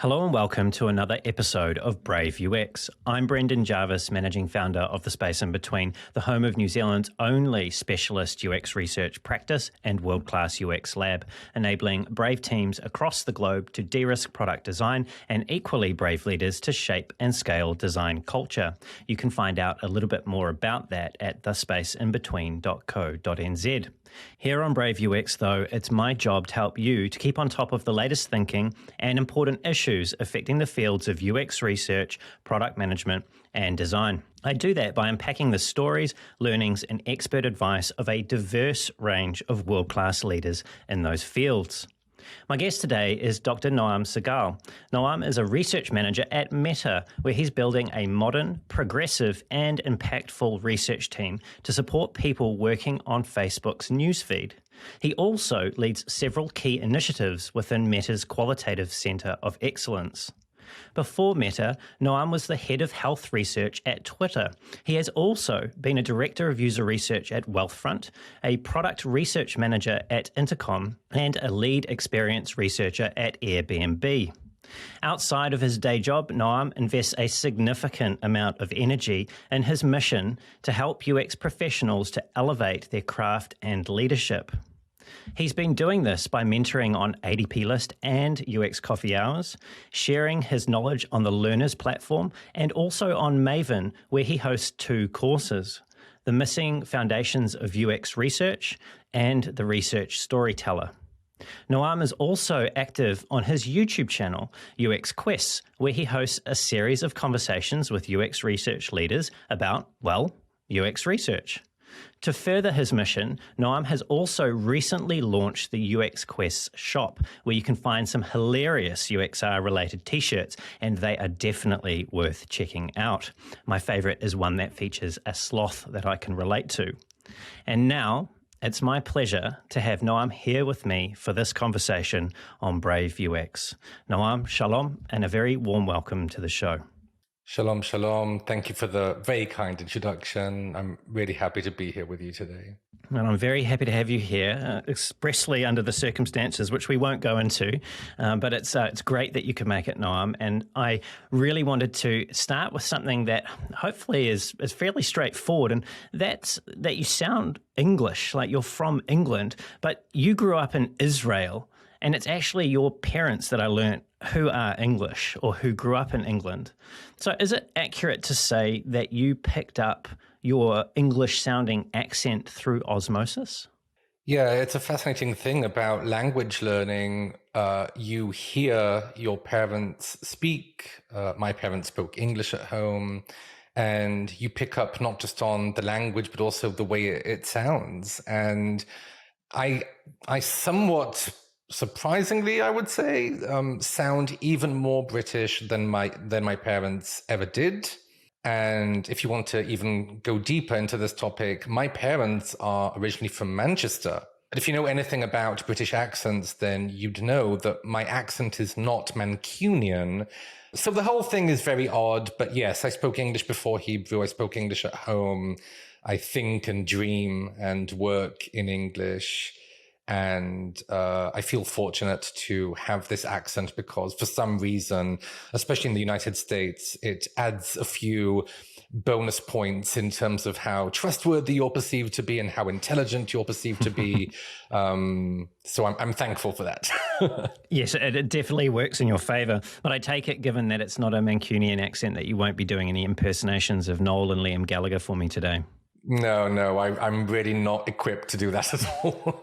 Hello and welcome to another episode of Brave UX. I'm Brendan Jarvis, managing founder of The Space in Between, the home of New Zealand's only specialist UX research practice and world-class UX lab, enabling brave teams across the globe to de-risk product design and equally brave leaders to shape and scale design culture. You can find out a little bit more about that at thespaceinbetween.co.nz. Here on Brave UX, though, it's my job to help you to keep on top of the latest thinking and important issues affecting the fields of UX research, product management, and design. I do that by unpacking the stories, learnings, and expert advice of a diverse range of world-class leaders in those fields. My guest today is Dr. Noam Segal. Noam is a research manager at Meta, where he's building a modern, progressive, and impactful research team to support people working on Facebook's newsfeed. He also leads several key initiatives within Meta's Qualitative Centre of Excellence. Before Meta, Noam was the head of health research at Twitter. He has also been a director of user research at Wealthfront, a product research manager at Intercom, and a lead experience researcher at Airbnb. Outside of his day job, Noam invests a significant amount of energy in his mission to help UX professionals to elevate their craft and leadership. He's been doing this by mentoring on ADPList and UX Coffee Hours, sharing his knowledge on the Learners platform, and also on Maven, where he hosts 2 courses, The Missing Foundations of UX Research and The Research Storyteller. Noam is also active on his YouTube channel, UX Quests, where he hosts a series of conversations with UX research leaders about, well, UX research. To further his mission, Noam has also recently launched the UX Quests shop, where you can find some hilarious UXR-related t-shirts, and they are definitely worth checking out. My favourite is one that features a sloth that I can relate to. And now, it's my pleasure to have Noam here with me for this conversation on Brave UX. Noam, shalom, and a very warm welcome to the show. Shalom, shalom. Thank you for the very kind introduction. I'm really happy to be here with you today. And I'm very happy to have you here, expressly under the circumstances, which we won't go into, but it's great that you could make it, Noam. And I really wanted to start with something that hopefully is fairly straightforward, and that's that you sound English, like you're from England, but you grew up in Israel, and it's actually your parents that I learnt who are English or who grew up in England. So is it accurate to say that you picked up your English-sounding accent through osmosis? Yeah, it's a fascinating thing about language learning. You hear your parents speak. My parents spoke English at home. And you pick up not just on the language, but also the way it sounds. And I somewhat surprisingly, I would say, sound even more British than my parents ever did. And if you want to even go deeper into this topic, my parents are originally from Manchester. But if you know anything about British accents, then you'd know that my accent is not Mancunian. So the whole thing is very odd. But yes, I spoke English before Hebrew. I spoke English at home. I think and dream and work in English. And I feel fortunate to have this accent because for some reason, especially in the United States, it adds a few bonus points in terms of how trustworthy you're perceived to be and how intelligent you're perceived to be. So I'm thankful for that. Yes, it definitely works in your favour. But I take it, given that it's not a Mancunian accent, that you won't be doing any impersonations of Noel and Liam Gallagher for me today. No, I'm really not equipped to do that at all.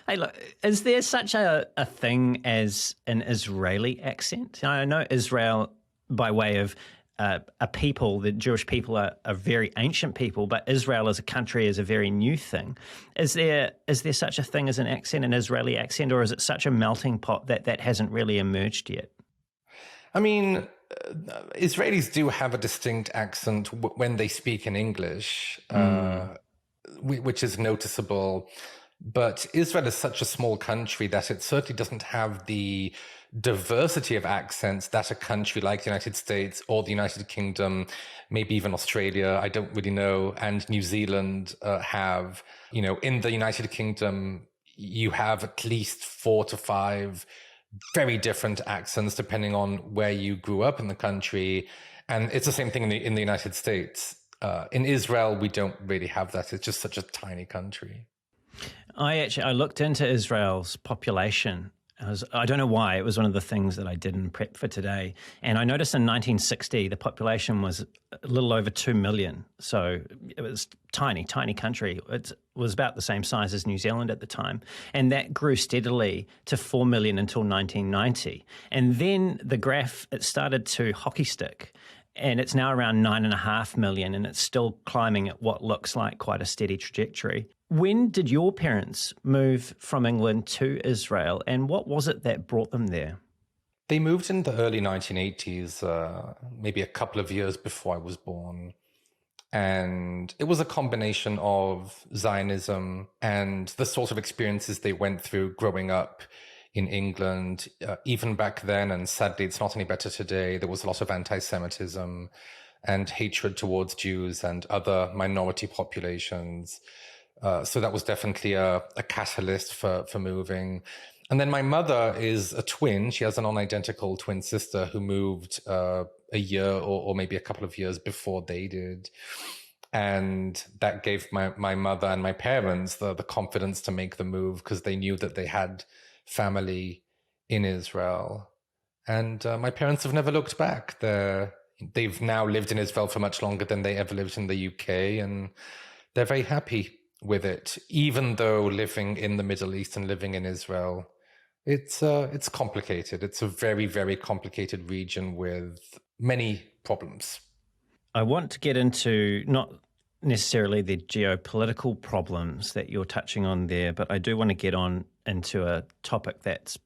Hey, look, is there such a thing as an Israeli accent? I know Israel, by way of a people, the Jewish people are a very ancient people, but Israel as a country is a very new thing. Is there such a thing as an accent, an Israeli accent, or is it such a melting pot that hasn't really emerged yet? I mean, Israelis do have a distinct accent when they speak in English, which is noticeable. But Israel is such a small country that it certainly doesn't have the diversity of accents that a country like the United States or the United Kingdom, maybe even Australia, I don't really know, and New Zealand have. You know, in the United Kingdom, you have at least 4 to 5 very different accents depending on where you grew up in the country. And it's the same thing in the United States. In Israel, we don't really have that. It's just such a tiny country. I looked into Israel's population. I don't know why. It was one of the things that I did in prep for today. And I noticed in 1960, the population was a little over 2 million. So it was tiny country. It was about the same size as New Zealand at the time. And that grew steadily to 4 million until 1990. And then the graph, it started to hockey stick. And it's now around 9.5 million, and it's still climbing at what looks like quite a steady trajectory. When did your parents move from England to Israel, and what was it that brought them there? They moved in the early 1980s, maybe a couple of years before I was born. And it was a combination of Zionism and the sort of experiences they went through growing up in England, even back then, and sadly, it's not any better today. There was a lot of anti-Semitism and hatred towards Jews and other minority populations. So that was definitely a catalyst for moving. And then my mother is a twin. She has a non-identical twin sister who moved a year or maybe a couple of years before they did. And that gave my mother and my parents the confidence to make the move because they knew that they had family in Israel. And my parents have never looked back. They've now lived in Israel for much longer than they ever lived in the UK, and they're very happy with it, even though living in the Middle East and living in Israel, it's complicated. It's a very, very complicated region with many problems. I want to get into not necessarily the geopolitical problems that you're touching on there, but I do want to get on into a topic that's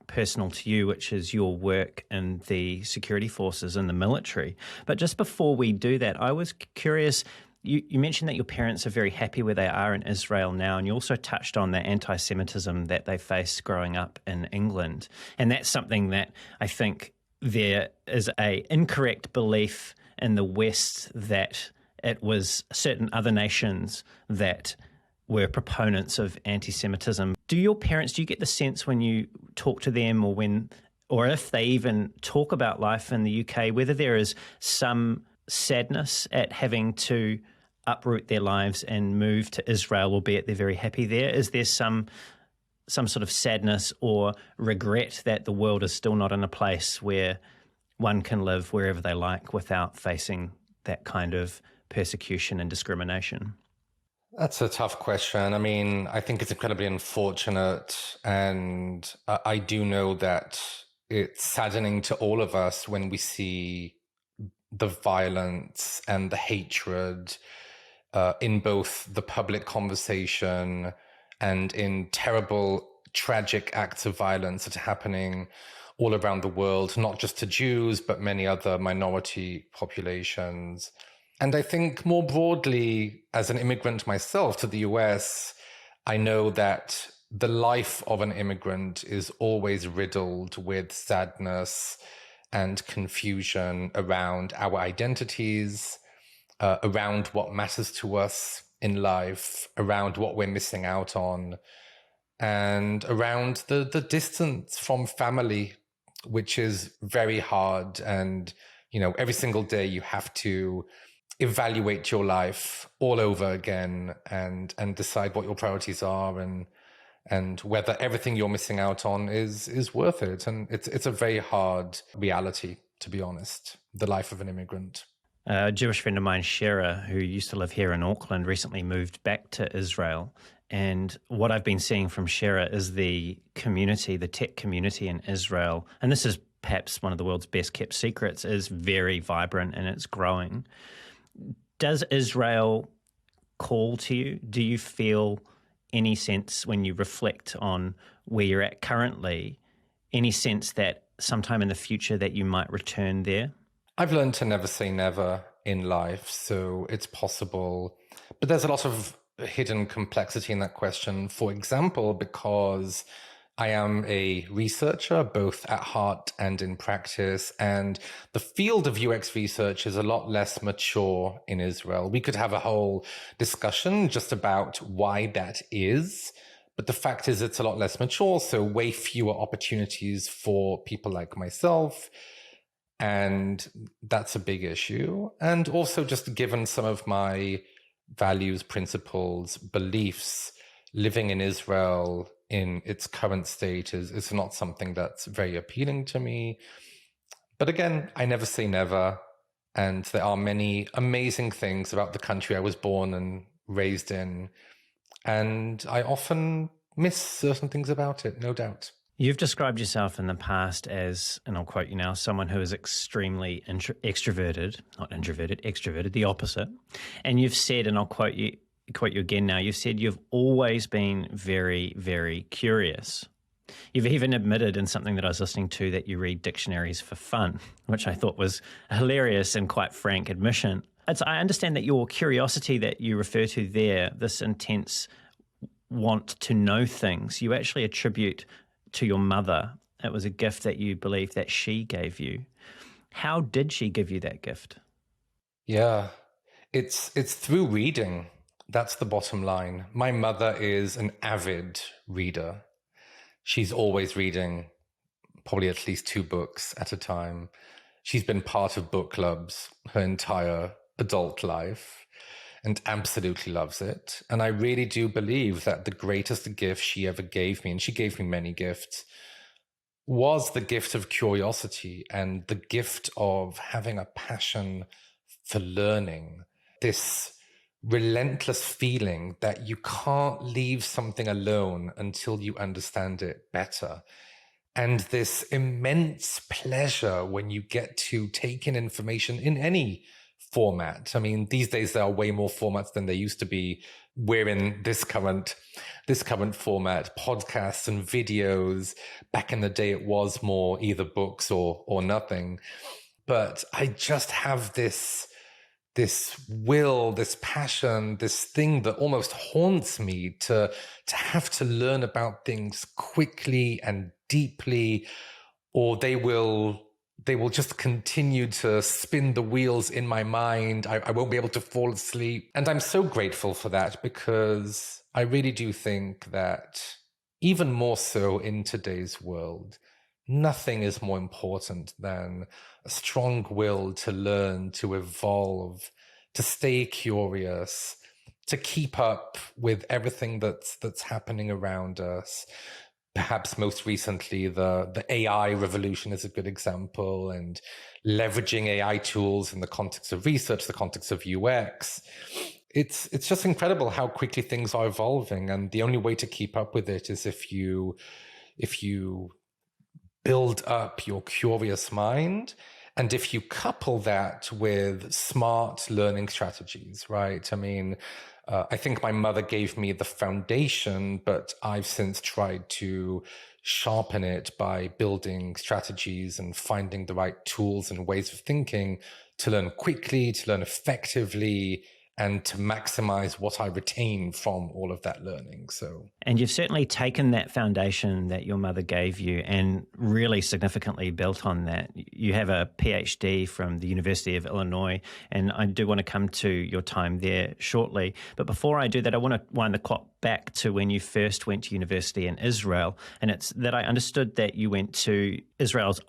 personal to you, which is your work in the security forces and the military. But just before we do that, I was curious, you mentioned that your parents are very happy where they are in Israel now, and you also touched on the anti-Semitism that they faced growing up in England. And that's something that I think there is a incorrect belief in the West that it was certain other nations that were proponents of anti-Semitism. Do you get the sense when you talk to them or if they even talk about life in the UK, whether there is some sadness at having to uproot their lives and move to Israel, albeit they're very happy there? Is there some sort of sadness or regret that the world is still not in a place where one can live wherever they like without facing that kind of persecution and discrimination? That's a tough question. I mean, I think it's incredibly unfortunate. And I do know that it's saddening to all of us when we see the violence and the hatred in both the public conversation and in terrible, tragic acts of violence that are happening all around the world, not just to Jews, but many other minority populations. And I think more broadly, as an immigrant myself to the US, I know that the life of an immigrant is always riddled with sadness and confusion around our identities, around what matters to us in life, around what we're missing out on, and around the distance from family, which is very hard. And, every single day you have to evaluate your life all over again and decide what your priorities are and whether everything you're missing out on is worth it. And it's a very hard reality, to be honest, the life of an immigrant. A Jewish friend of mine, Shera, who used to live here in Auckland, recently moved back to Israel. And what I've been seeing from Shera is the tech community in Israel, and this is perhaps one of the world's best kept secrets, is very vibrant and it's growing. Does Israel call to you? Do you feel any sense when you reflect on where you're at currently, any sense that sometime in the future that you might return there? I've learned to never say never in life, so it's possible. But there's a lot of hidden complexity in that question. For example, because I am a researcher, both at heart and in practice, and the field of UX research is a lot less mature in Israel. We could have a whole discussion just about why that is. But the fact is, it's a lot less mature, so way fewer opportunities for people like myself. And that's a big issue. And also, just given some of my values, principles, beliefs, living in Israel in its current state is not something that's very appealing to me. But again, I never say never. And there are many amazing things about the country I was born and raised in. And I often miss certain things about it, no doubt. You've described yourself in the past as, and I'll quote you now, someone who is extremely extroverted, not introverted, extroverted, the opposite. And you've said, and I'll quote you again now, you've said you've always been very, very curious. You've even admitted in something that I was listening to that you read dictionaries for fun, which I thought was a hilarious and quite frank admission. I understand that your curiosity that you refer to there, this intense want to know things, you actually attribute to your mother. It was a gift that you believe that she gave you. How did she give you that gift? Yeah, it's through reading. That's the bottom line. My mother is an avid reader. She's always reading, probably at least 2 books at a time. She's been part of book clubs her entire adult life and absolutely loves it. And I really do believe that the greatest gift she ever gave me, and she gave me many gifts, was the gift of curiosity and the gift of having a passion for learning. This relentless feeling that you can't leave something alone until you understand it better. And this immense pleasure when you get to take in information in any format. I mean, these days there are way more formats than there used to be. We're in this current format, podcasts and videos. Back in the day, it was more either books or nothing. But I just have this will, this passion, this thing that almost haunts me to have to learn about things quickly and deeply, or they will just continue to spin the wheels in my mind. I won't be able to fall asleep. And I'm so grateful for that, because I really do think that even more so in today's world, nothing is more important than a strong will to learn, to evolve, to stay curious, to keep up with everything that's happening around us. Perhaps most recently, the AI revolution is a good example, and leveraging AI tools in the context of research, the context of UX. It's just incredible how quickly things are evolving, and the only way to keep up with it is if you build up your curious mind, and if you couple that with smart learning strategies, right? I mean, I think my mother gave me the foundation, but I've since tried to sharpen it by building strategies and finding the right tools and ways of thinking to learn quickly, to learn effectively, and to maximize what I retain from all of that learning. And you've certainly taken that foundation that your mother gave you and really significantly built on that. You have a PhD from the University of Illinois, and I do want to come to your time there shortly. But before I do that, I want to wind the clock back to when you first went to university in Israel. And it's that I understood that you went to Israel's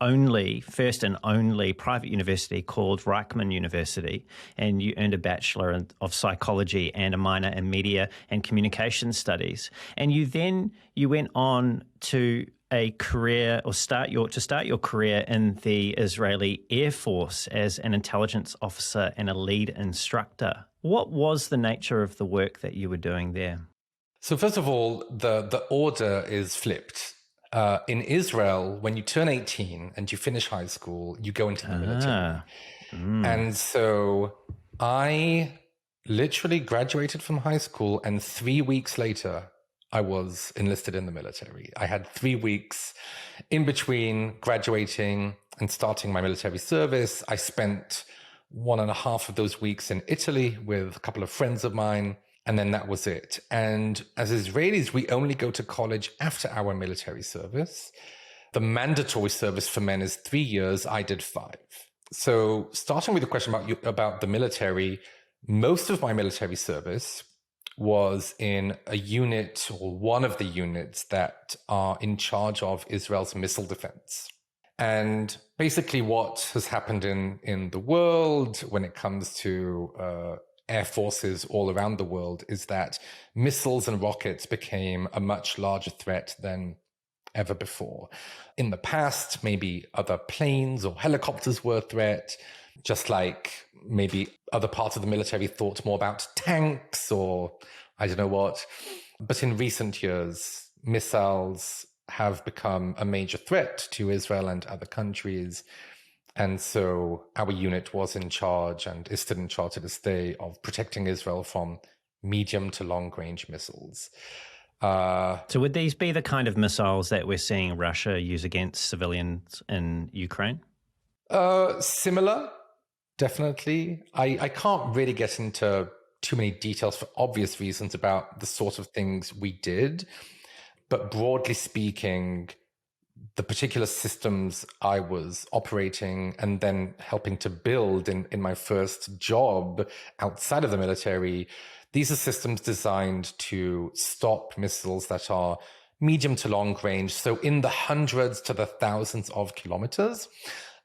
first and only private university called Reichman University, and you earned a Bachelor of Psychology and a minor in Media and Communication Studies. And you went on to a career, or start your career in the Israeli Air Force as an intelligence officer and a lead instructor. What was the nature of the work that you were doing there? So first of all, the order is flipped. In Israel, when you turn 18 and you finish high school, you go into the military. And so I literally graduated from high school, and 3 weeks later, I was enlisted in the military. I had 3 weeks in between graduating and starting my military service. I spent 1.5 of those weeks in Italy with a couple of friends of mine, and then that was it. And as Israelis, we only go to college after our military service. The mandatory service for men is 3 years. I did 5. So starting with the question about the military, most of my military service was in a unit, or one of the units that are in charge of Israel's missile defense. And basically what has happened in the world when it comes to air forces all around the world is that missiles and rockets became a much larger threat than ever before. In the past, maybe other planes or helicopters were a threat, just like maybe other parts of the military thought more about tanks or I don't know what. But in recent years, missiles have become a major threat to Israel and other countries. And so our unit was in charge and is still in charge to this day of protecting Israel from medium to long range missiles. So would these be the kind of missiles that we're seeing Russia use against civilians in Ukraine? Similar, definitely. I can't really get into too many details for obvious reasons about the sort of things we did. But broadly speaking, the particular systems I was operating and then helping to build in my first job outside of the military, these are systems designed to stop missiles that are medium to long range, so in the hundreds to the thousands of kilometers.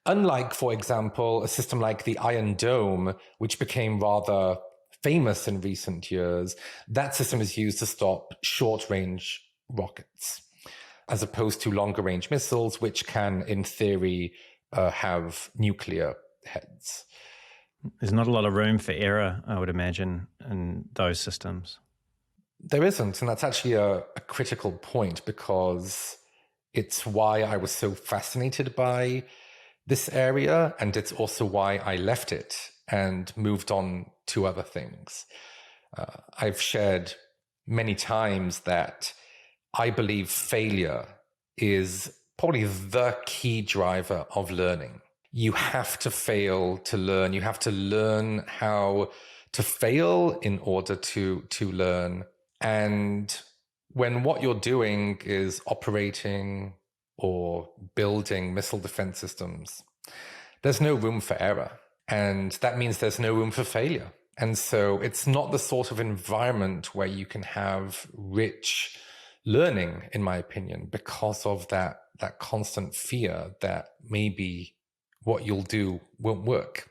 Unlike, for example, a system like the Iron Dome, which became rather famous in recent years, that system is used to stop short-range rockets, as opposed to longer-range missiles, which can, in theory, have nuclear heads. There's not a lot of room for error, I would imagine, in those systems. There isn't, and that's actually a critical point, because it's why I was so fascinated by this area, and it's also why I left it and moved on to other things. I've shared many times that I believe failure is probably the key driver of learning. You have to fail to learn. You have to learn how to fail in order to learn. And when what you're doing is operating or building missile defense systems, there's no room for error. And that means there's no room for failure. And so it's not the sort of environment where you can have rich learning, in my opinion, because of that constant fear that maybe what you'll do won't work.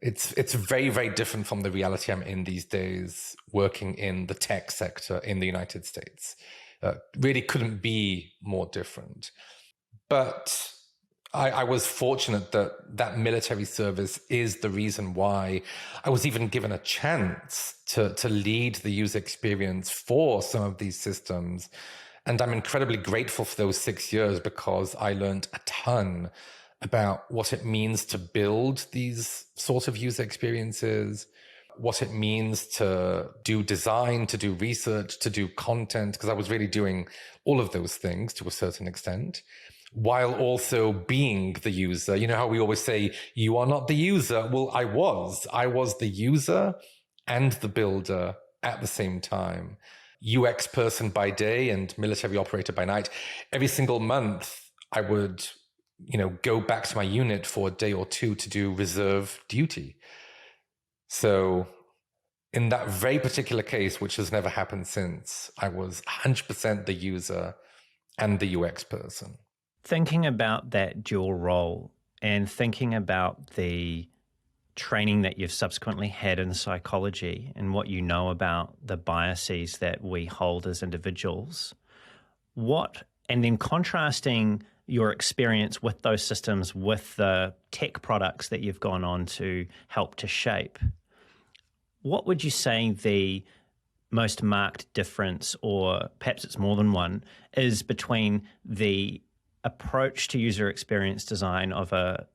It's very, very different from the reality I'm in these days, working in the tech sector in the United States. Really couldn't be more different. But I was fortunate that military service is the reason why I was even given a chance to lead the user experience for some of these systems. And I'm incredibly grateful for those 6 years, because I learned a ton about what it means to build these sort of user experiences, what it means to do design, to do research, to do content, because I was really doing all of those things to a certain extent, while also being the user. You know how we always say, you are not the user? Well, I was the user and the builder at the same time. UX person by day and military operator by night. Every single month, I would go back to my unit for a day or two to do reserve duty. So in that very particular case, which has never happened since, I was 100% the user and the UX person. Thinking about that dual role and thinking about the training that you've subsequently had in psychology and what you know about the biases that we hold as individuals, and then contrasting your experience with those systems with the tech products that you've gone on to help to shape, what would you say the most marked difference, or perhaps it's more than one, is between the approach to user experience design of a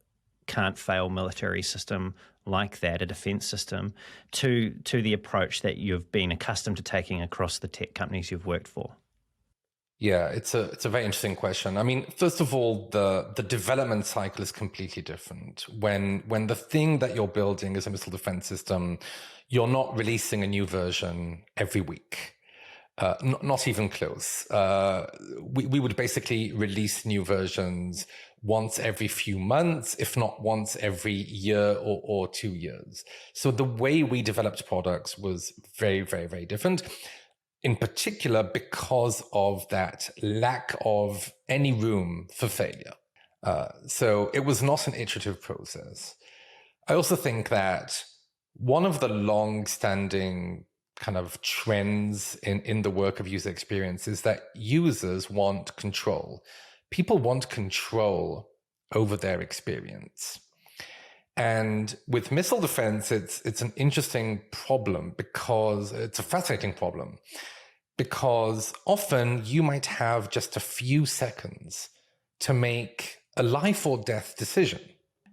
can't fail military system like that, a defense system, to the approach that you've been accustomed to taking across the tech companies you've worked for? Yeah, it's a very interesting question. I mean, first of all, the development cycle is completely different. When the thing that you're building is a missile defense system, you're not releasing a new version every week. Not even close. We would basically release new versions once every few months, if not once every year or 2 years. So the way we developed products was very, very, very different, in particular because of that lack of any room for failure. So it was not an iterative process. I also think that one of the long-standing kind of trends in the work of user experience is that users want control. People want control over their experience. And with missile defense, it's an interesting problem because it's a fascinating problem, because often you might have just a few seconds to make a life or death decision.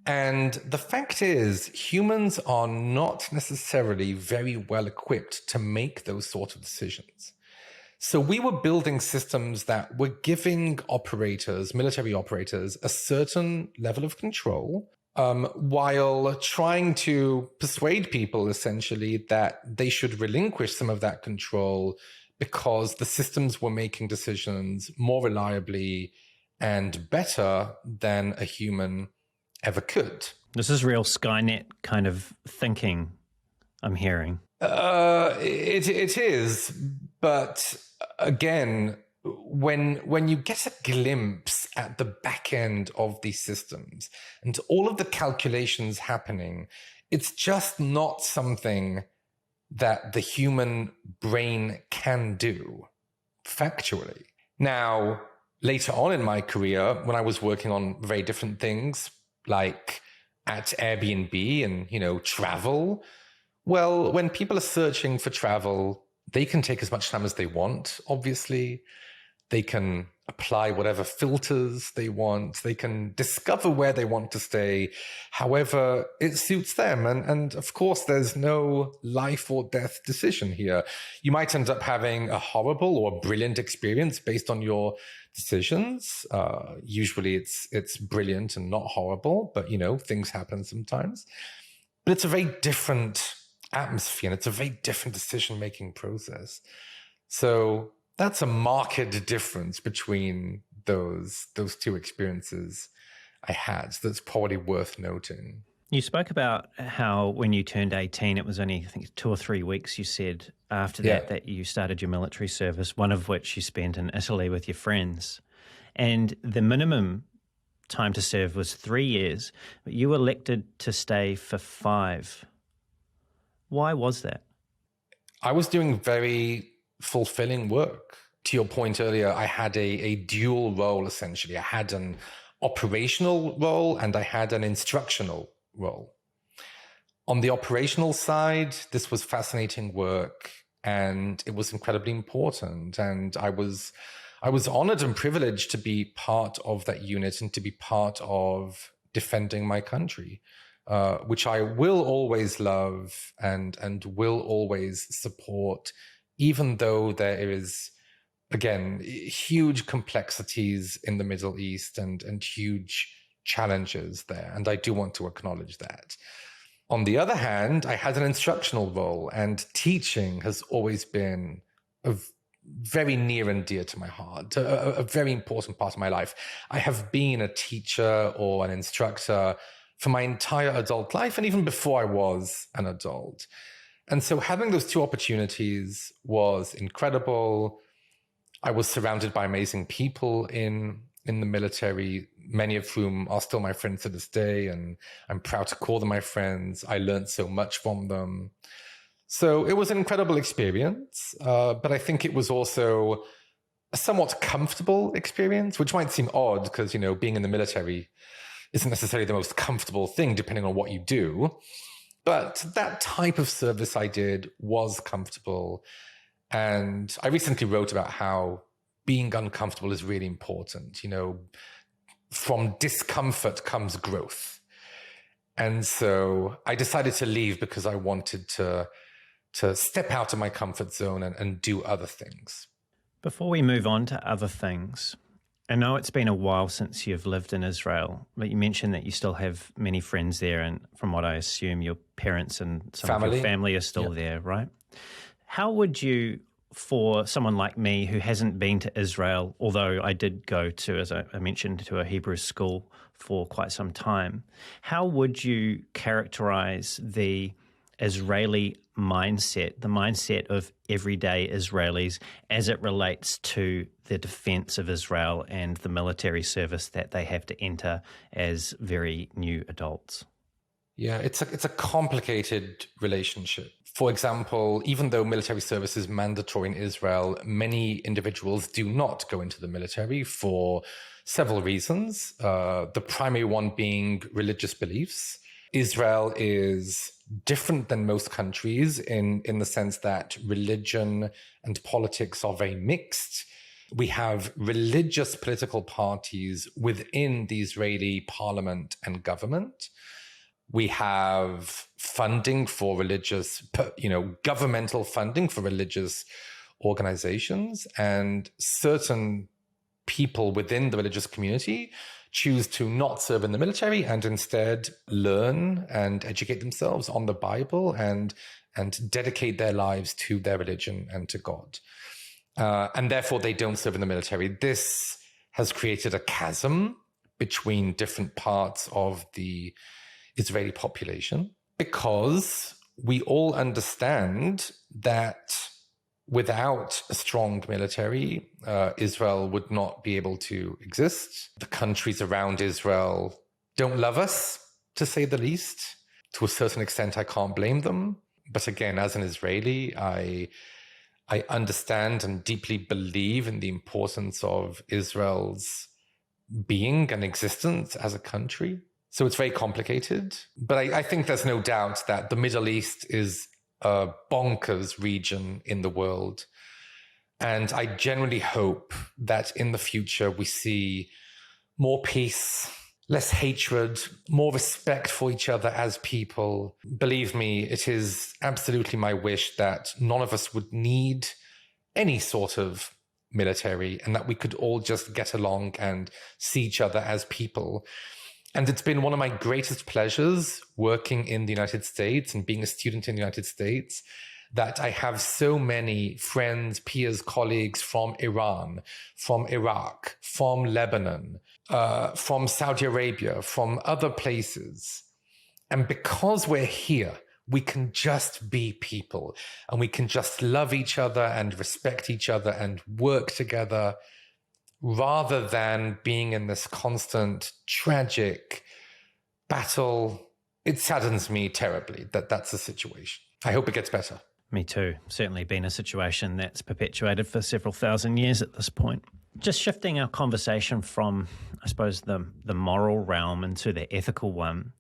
And the fact is, humans are not necessarily very well equipped to make those sort of decisions. So we were building systems that were giving operators, military operators, a certain level of control, while trying to persuade people essentially that they should relinquish some of that control because the systems were making decisions more reliably and better than a human ever could. This is real Skynet kind of thinking I'm hearing. It is, but again, when you get a glimpse at the back end of these systems and all of the calculations happening, it's just not something that the human brain can do factually. Now, later on in my career, when I was working on very different things, like at Airbnb and, travel, well, when people are searching for travel, they can take as much time as they want, obviously. They can apply whatever filters they want. They can discover where they want to stay, however it suits them. And of course, there's no life or death decision here. You might end up having a horrible or brilliant experience based on your decisions. Usually it's brilliant and not horrible, but things happen sometimes. But it's a very different atmosphere and it's a very different decision-making process. So that's a marked difference between those two experiences I had. So that's probably worth noting. You spoke about how when you turned 18, it was only, I think, 2 or 3 weeks, you said, after that you started your military service, one of which you spent in Italy with your friends. And the minimum time to serve was 3 years, but you elected to stay for 5. Why was that? I was doing very fulfilling work. To your point earlier, I had a dual role, essentially. I had an operational role and I had an instructional role. On the operational side, this was fascinating work and it was incredibly important. And I was honored and privileged to be part of that unit and to be part of defending my country, which I will always love and will always support, even though there is, again, huge complexities in the Middle East and huge challenges there. And I do want to acknowledge that. On the other hand, I had an instructional role, and teaching has always been very near and dear to my heart, a very important part of my life. I have been a teacher or an instructor for my entire adult life, and even before I was an adult. And so having those two opportunities was incredible. I was surrounded by amazing people in the military, many of whom are still my friends to this day, and I'm proud to call them my friends. I learned so much from them. So it was an incredible experience, but I think it was also a somewhat comfortable experience, which might seem odd because, being in the military isn't necessarily the most comfortable thing depending on what you do. But that type of service I did was comfortable. And I recently wrote about how being uncomfortable is really important. From discomfort comes growth. And so I decided to leave because I wanted to step out of my comfort zone and do other things. Before we move on to other things, I know it's been a while since you've lived in Israel, but you mentioned that you still have many friends there, and from what I assume, your parents and some of your family are still there, right? How would you for someone like me who hasn't been to Israel, although I did go to, as I mentioned, to a Hebrew school for quite some time, how would you characterize the Israeli mindset, the mindset of everyday Israelis as it relates to the defense of Israel and the military service that they have to enter as very new adults? Yeah, it's a complicated relationship. For example, even though military service is mandatory in Israel, many individuals do not go into the military for several reasons. The primary one being religious beliefs. Israel is different than most countries in the sense that religion and politics are very mixed. We have religious political parties within the Israeli parliament and government. We have funding for religious, governmental funding for religious organizations, and certain people within the religious community choose to not serve in the military and instead learn and educate themselves on the Bible and dedicate their lives to their religion and to God. And therefore, they don't serve in the military. This has created a chasm between different parts of the Israeli population, because we all understand that without a strong military, Israel would not be able to exist. The countries around Israel don't love us, to say the least. To a certain extent, I can't blame them. But again, as an Israeli, I understand and deeply believe in the importance of Israel's being and existence as a country. So it's very complicated. But I think there's no doubt that the Middle East is a bonkers region in the world. And I generally hope that in the future we see more peace, less hatred, more respect for each other as people. Believe me, it is absolutely my wish that none of us would need any sort of military and that we could all just get along and see each other as people. And it's been one of my greatest pleasures working in the United States and being a student in the United States that I have so many friends, peers, colleagues from Iran, from Iraq, from Lebanon, from Saudi Arabia, from other places. And because we're here, we can just be people and we can just love each other and respect each other and work together, rather than being in this constant tragic battle. It saddens me terribly that that's the situation. I hope it gets better. Me too. Certainly been a situation that's perpetuated for several thousand years at this point. Just shifting our conversation from, I suppose, the moral realm into the ethical one.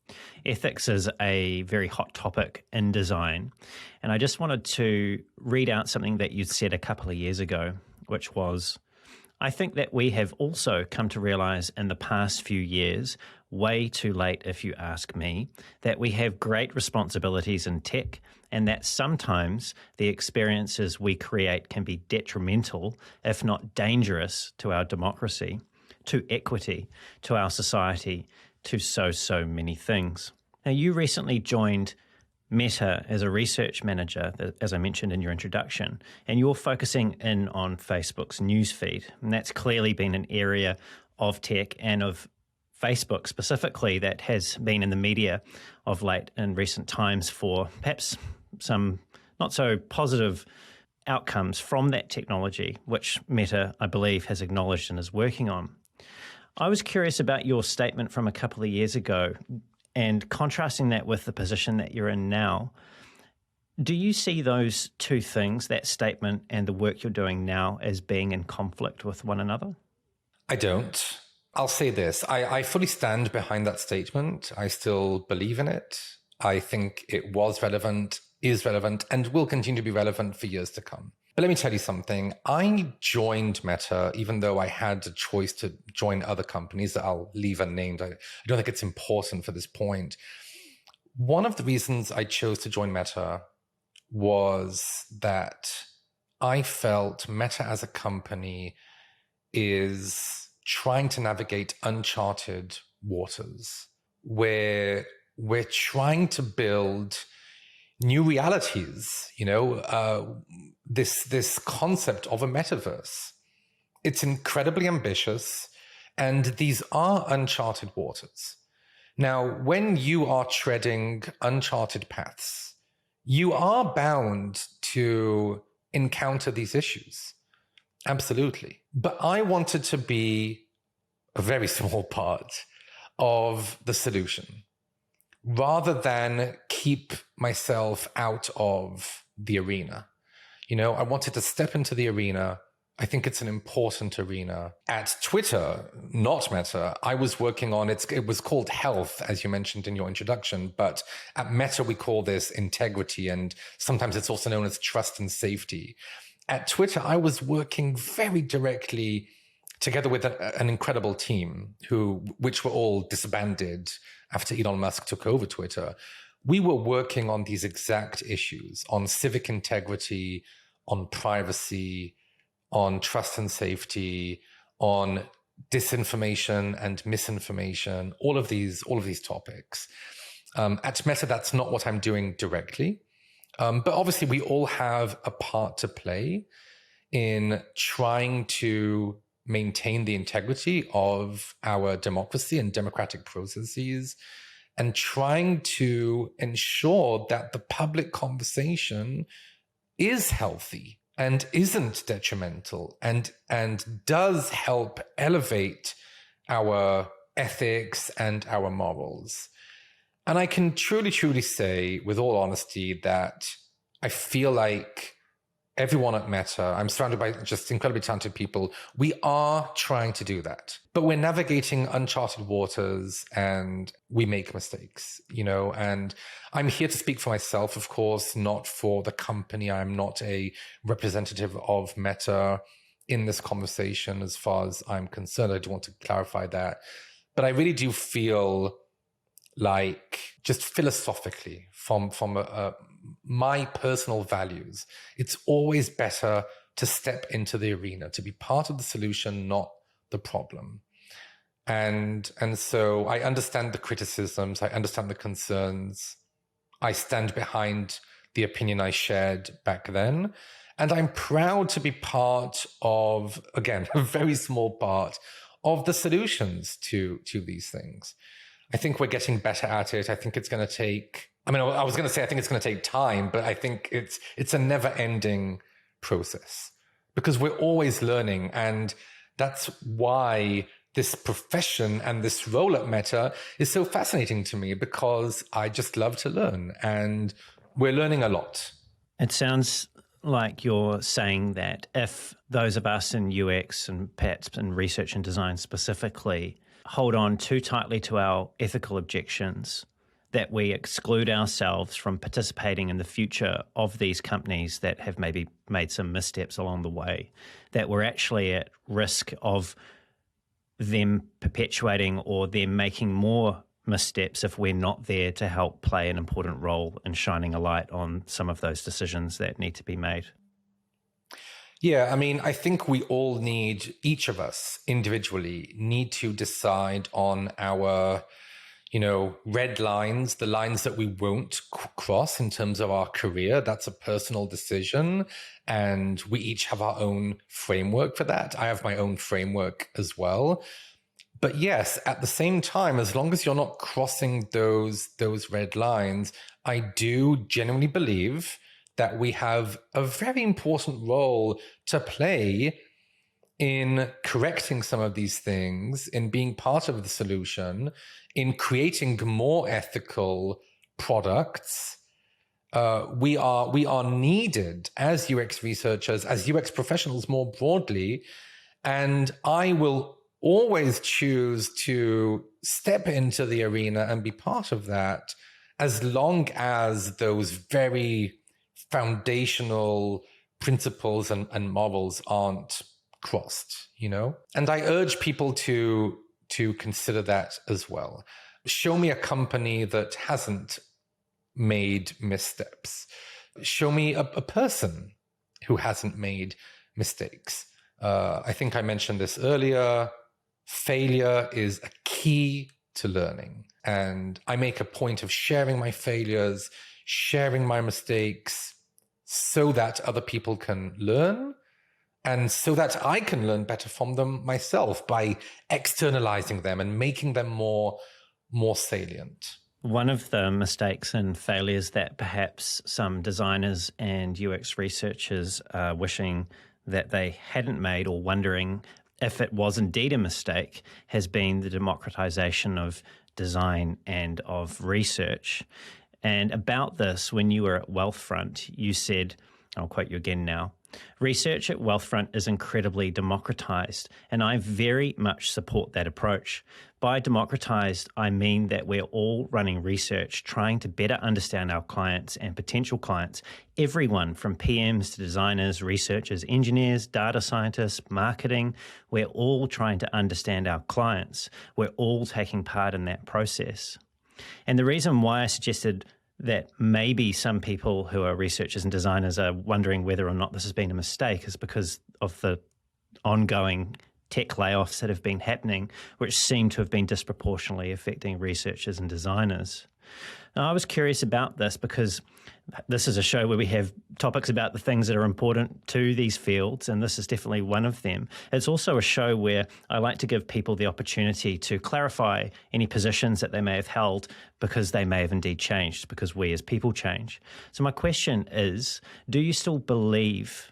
Ethics is a very hot topic in design. And I just wanted to read out something that you said a couple of years ago, which was, I think that we have also come to realize in the past few years, way too late if you ask me, that we have great responsibilities in tech and that sometimes the experiences we create can be detrimental, if not dangerous, to our democracy, to equity, to our society, to so many things. Now, you recently joined Meta as a research manager, as I mentioned in your introduction, and you're focusing in on Facebook's newsfeed. And that's clearly been an area of tech and of Facebook specifically that has been in the media of late in recent times for perhaps some not so positive outcomes from that technology, which Meta, I believe, has acknowledged and is working on. I was curious about your statement from a couple of years ago and contrasting that with the position that you're in now. Do you see those two things, that statement and the work you're doing now, as being in conflict with one another? I don't. I'll say this. I fully stand behind that statement. I still believe in it. I think it was relevant, is relevant, and will continue to be relevant for years to come. But let me tell you something. I joined Meta, even though I had a choice to join other companies that I'll leave unnamed. I don't think it's important for this point. One of the reasons I chose to join Meta was that I felt Meta as a company is trying to navigate uncharted waters, where we're trying to build new realities, this concept of a metaverse. It's incredibly ambitious, and these are uncharted waters. Now, when you are treading uncharted paths, you are bound to encounter these issues. Absolutely. But I wanted to be a very small part of the solution, rather than keep myself out of the arena. I wanted to step into the arena. I think it's an important arena. At Twitter, not Meta, I was working on it was called health, as you mentioned in your introduction, but at Meta we call this integrity, and sometimes it's also known as trust and safety. At Twitter, I was working very directly together with an incredible team which were all disbanded after Elon Musk took over Twitter. We were working on these exact issues, on civic integrity, on privacy, on trust and safety, on disinformation and misinformation, all of these topics. At Meta, that's not what I'm doing directly. But obviously, we all have a part to play in trying to maintain the integrity of our democracy and democratic processes, and trying to ensure that the public conversation is healthy and isn't detrimental and does help elevate our ethics and our morals. And I can truly say, with all honesty, that I feel like everyone at Meta, I'm surrounded by just incredibly talented people. We are trying to do that, but we're navigating uncharted waters and we make mistakes, and I'm here to speak for myself, of course, not for the company. I'm not a representative of Meta in this conversation as far as I'm concerned. I do want to clarify that. But I really do feel like, just philosophically, from my personal values, it's always better to step into the arena, to be part of the solution, not the problem. And so I understand the criticisms, I understand the concerns. I stand behind the opinion I shared back then. And I'm proud to be part of, again, a very small part of the solutions to these things. I think we're getting better at it. I think it's going to take, I was going to say I think it's going to take time, but I think it's a never-ending process because we're always learning. And that's why this profession and this role at Meta is so fascinating to me, because I just love to learn and we're learning a lot. It sounds like you're saying that if those of us in UX and perhaps in research and design specifically hold on too tightly to our ethical objections, that we exclude ourselves from participating in the future of these companies that have maybe made some missteps along the way, that we're actually at risk of them perpetuating or them making more missteps if we're not there to help play an important role in shining a light on some of those decisions that need to be made. Yeah, I think we all need, each of us individually, need to decide on our, red lines, the lines that we won't cross in terms of our career. That's a personal decision. And we each have our own framework for that. I have my own framework as well. But yes, at the same time, as long as you're not crossing those red lines, I do genuinely believe that we have a very important role to play in correcting some of these things, in being part of the solution, in creating more ethical products. We are needed as UX researchers, as UX professionals more broadly, and I will always choose to step into the arena and be part of that, as long as those very foundational principles and morals aren't crossed, And I urge people to consider that as well. Show me a company that hasn't made missteps. Show me a person who hasn't made mistakes. I think I mentioned this earlier. Failure is a key to learning. And I make a point of sharing my failures, sharing my mistakes, so that other people can learn and so that I can learn better from them myself by externalizing them and making them more salient. One of the mistakes and failures that perhaps some designers and UX researchers are wishing that they hadn't made, or wondering if it was indeed a mistake, has been the democratization of design and of research. And about this, when you were at Wealthfront, you said, I'll quote you again now, "Research at Wealthfront is incredibly democratized, and I very much support that approach. By democratized, I mean that we're all running research, trying to better understand our clients and potential clients, everyone from PMs to designers, researchers, engineers, data scientists, marketing. We're all trying to understand our clients. We're all taking part in that process." And the reason why I suggested that maybe some people who are researchers and designers are wondering whether or not this has been a mistake is because of the ongoing tech layoffs that have been happening, which seem to have been disproportionately affecting researchers and designers. Now, I was curious about this because this is a show where we have topics about the things that are important to these fields, and this is definitely one of them. It's also a show where I like to give people the opportunity to clarify any positions that they may have held, because they may have indeed changed, because we as people change. So my question is, do you still believe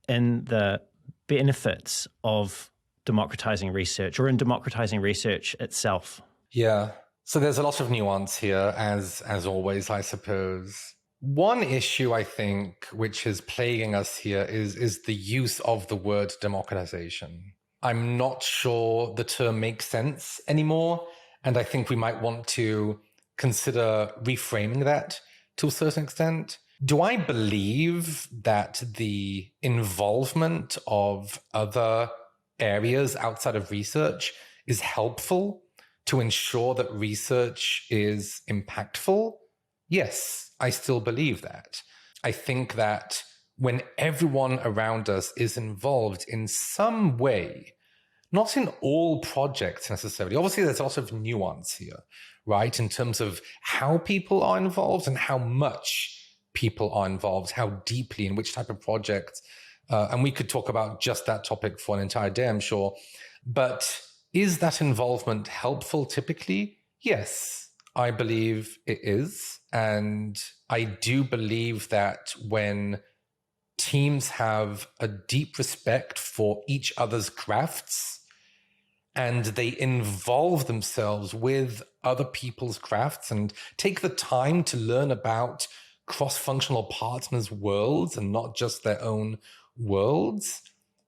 in the benefits of democratizing research, or in democratizing research itself? Yeah. So there's a lot of nuance here, as always, I suppose. One issue, I think, which is plaguing us here is the use of the word democratization. I'm not sure the term makes sense anymore, and I think we might want to consider reframing that to a certain extent. Do I believe that the involvement of other areas outside of research is helpful to ensure that research is impactful? Yes, I still believe that. I think that when everyone around us is involved in some way, not in all projects necessarily, obviously there's a lot of nuance here, right? In terms of how people are involved and how much people are involved, how deeply, in which type of project. And we could talk about just that topic for an entire day, I'm sure. But is that involvement helpful typically? Yes, I believe it is. And I do believe that when teams have a deep respect for each other's crafts and they involve themselves with other people's crafts and take the time to learn about cross-functional partners' worlds and not just their own worlds,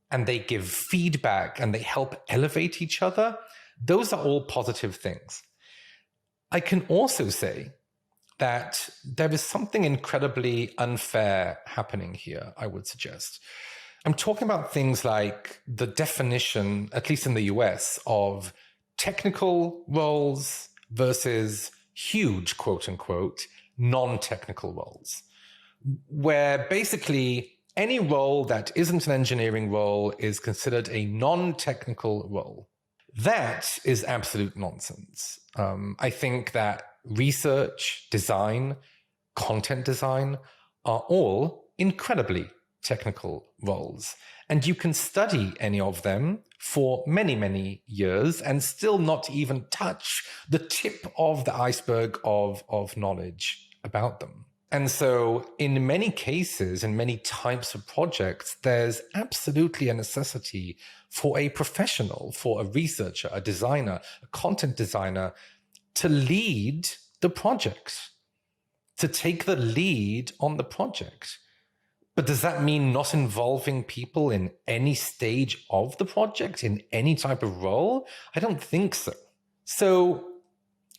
and they give feedback and they help elevate each other, those are all positive things. I can also say that there is something incredibly unfair happening here, I would suggest. I'm talking about things like the definition, at least in the US, of technical roles versus huge, quote unquote, non-technical roles, where basically any role that isn't an engineering role is considered a non-technical role. That is absolute nonsense. I think that research, design, content design are all incredibly technical roles. And you can study any of them for many, many years and still not even touch the tip of the iceberg of knowledge about them. And so in many cases, in many types of projects, there's absolutely a necessity for a professional, for a researcher, a designer, a content designer to lead the project, to take the lead on the project. But does that mean not involving people in any stage of the project, in any type of role? I don't think so. So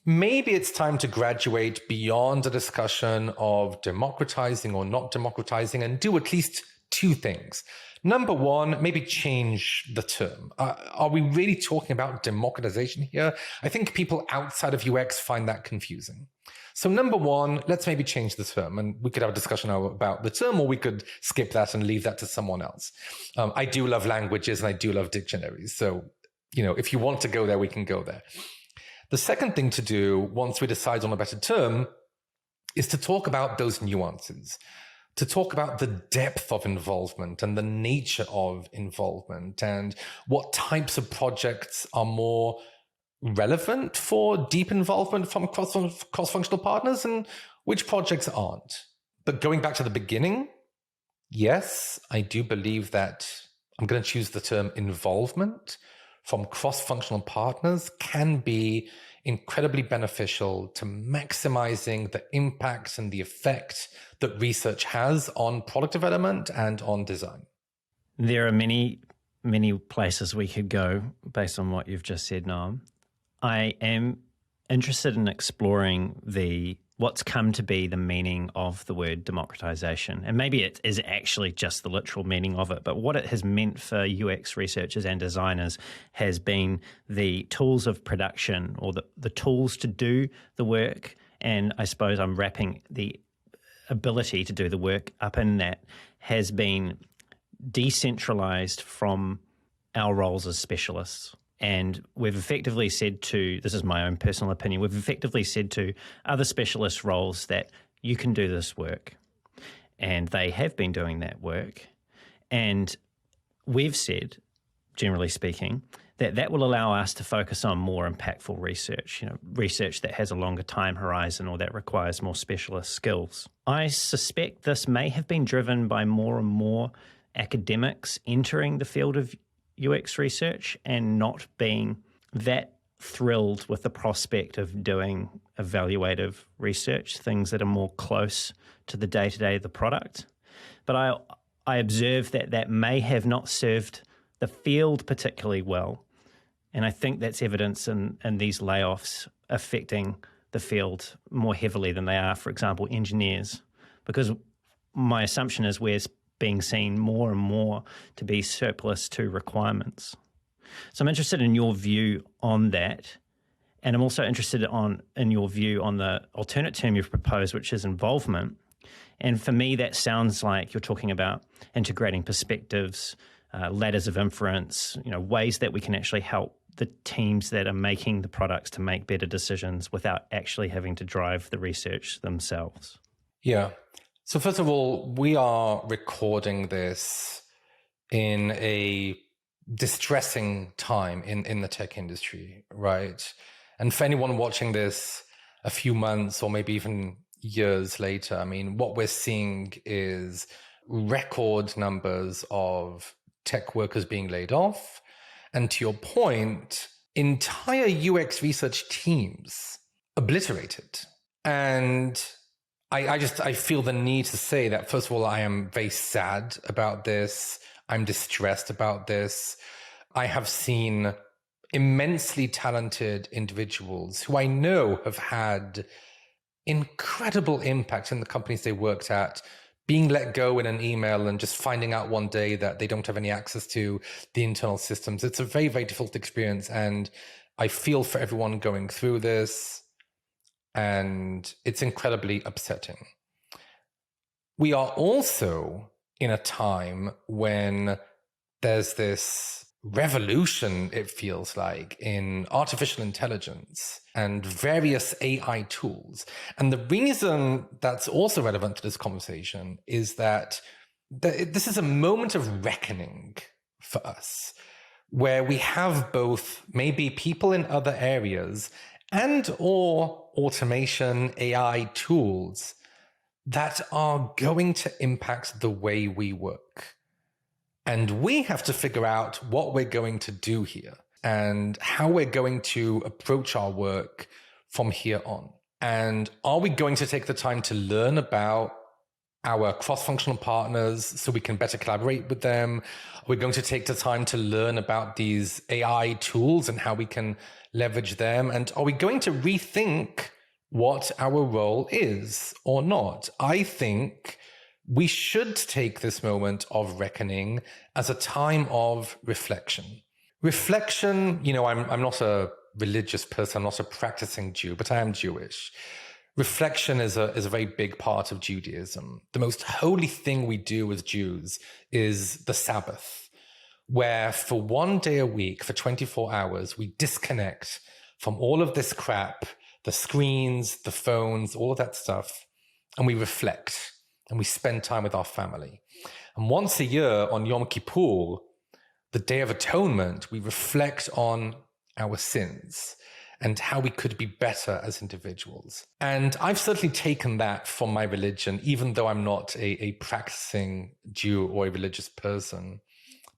maybe it's time to graduate beyond a discussion of democratizing or not democratizing and do at least two things. Number one, maybe change the term. Are we really talking about democratization here? I think people outside of UX find that confusing. So number one, let's maybe change the term, and we could have a discussion about the term, or we could skip that and leave that to someone else. I do love languages and I do love dictionaries. So, if you want to go there, we can go there. The second thing to do, once we decide on a better term, is to talk about those nuances, to talk about the depth of involvement and the nature of involvement, and what types of projects are more relevant for deep involvement from cross-functional partners and which projects aren't. But going back to the beginning, yes, I do believe that I'm going to choose the term involvement from cross-functional partners can be incredibly beneficial to maximizing the impact and the effect that research has on product development and on design. There are many, many places we could go based on what you've just said, Noam. I am interested in exploring what's come to be the meaning of the word democratization. And maybe it is actually just the literal meaning of it, but what it has meant for UX researchers and designers has been the tools of production, or the tools to do the work. And I suppose I'm wrapping the ability to do the work up in that has been decentralized from our roles as specialists. And we've effectively said to, this is my own personal opinion, we've effectively said to other specialist roles that you can do this work. And they have been doing that work. And we've said, generally speaking, that will allow us to focus on more impactful research, research that has a longer time horizon or that requires more specialist skills. I suspect this may have been driven by more and more academics entering the field of UX research and not being that thrilled with the prospect of doing evaluative research, things that are more close to the day-to-day of the product. But I observe that may have not served the field particularly well. And I think that's evidence in these layoffs affecting the field more heavily than they are, for example, engineers. Because my assumption is we're being seen more and more to be surplus to requirements. So I'm interested in your view on that. And I'm also interested in your view on the alternate term you've proposed, which is involvement. And for me, that sounds like you're talking about integrating perspectives, ladders of inference, ways that we can actually help the teams that are making the products to make better decisions without actually having to drive the research themselves. Yeah. So first of all, we are recording this in a distressing time in the tech industry, right? And for anyone watching this a few months or maybe even years later, I mean, what we're seeing is record numbers of tech workers being laid off. And to your point, entire UX research teams obliterated. And I feel the need to say that, first of all, I am very sad about this. I'm distressed about this. I have seen immensely talented individuals who I know have had incredible impact in the companies they worked at, being let go in an email and just finding out one day that they don't have any access to the internal systems. It's a very, very difficult experience. And I feel for everyone going through this. And it's incredibly upsetting. We are also in a time when there's this revolution, it feels like, in artificial intelligence and various AI tools. And the reason that's also relevant to this conversation is that this is a moment of reckoning for us, where we have both maybe people in other areas and or automation AI tools that are going to impact the way we work. And we have to figure out what we're going to do here and how we're going to approach our work from here on. And are we going to take the time to learn about our cross-functional partners so we can better collaborate with them? Are we going to take the time to learn about these AI tools and how we can leverage them? And are we going to rethink what our role is or not? I think we should take this moment of reckoning as a time of reflection. Reflection, I'm not a religious person, I'm not a practicing Jew, but I am Jewish. Reflection is a very big part of Judaism. The most holy thing we do as Jews is the Sabbath, where for one day a week, for 24 hours, we disconnect from all of this crap, the screens, the phones, all of that stuff, and we reflect and we spend time with our family. And once a year on Yom Kippur, the Day of Atonement, we reflect on our sins and how we could be better as individuals. And I've certainly taken that from my religion, even though I'm not a practicing Jew or a religious person,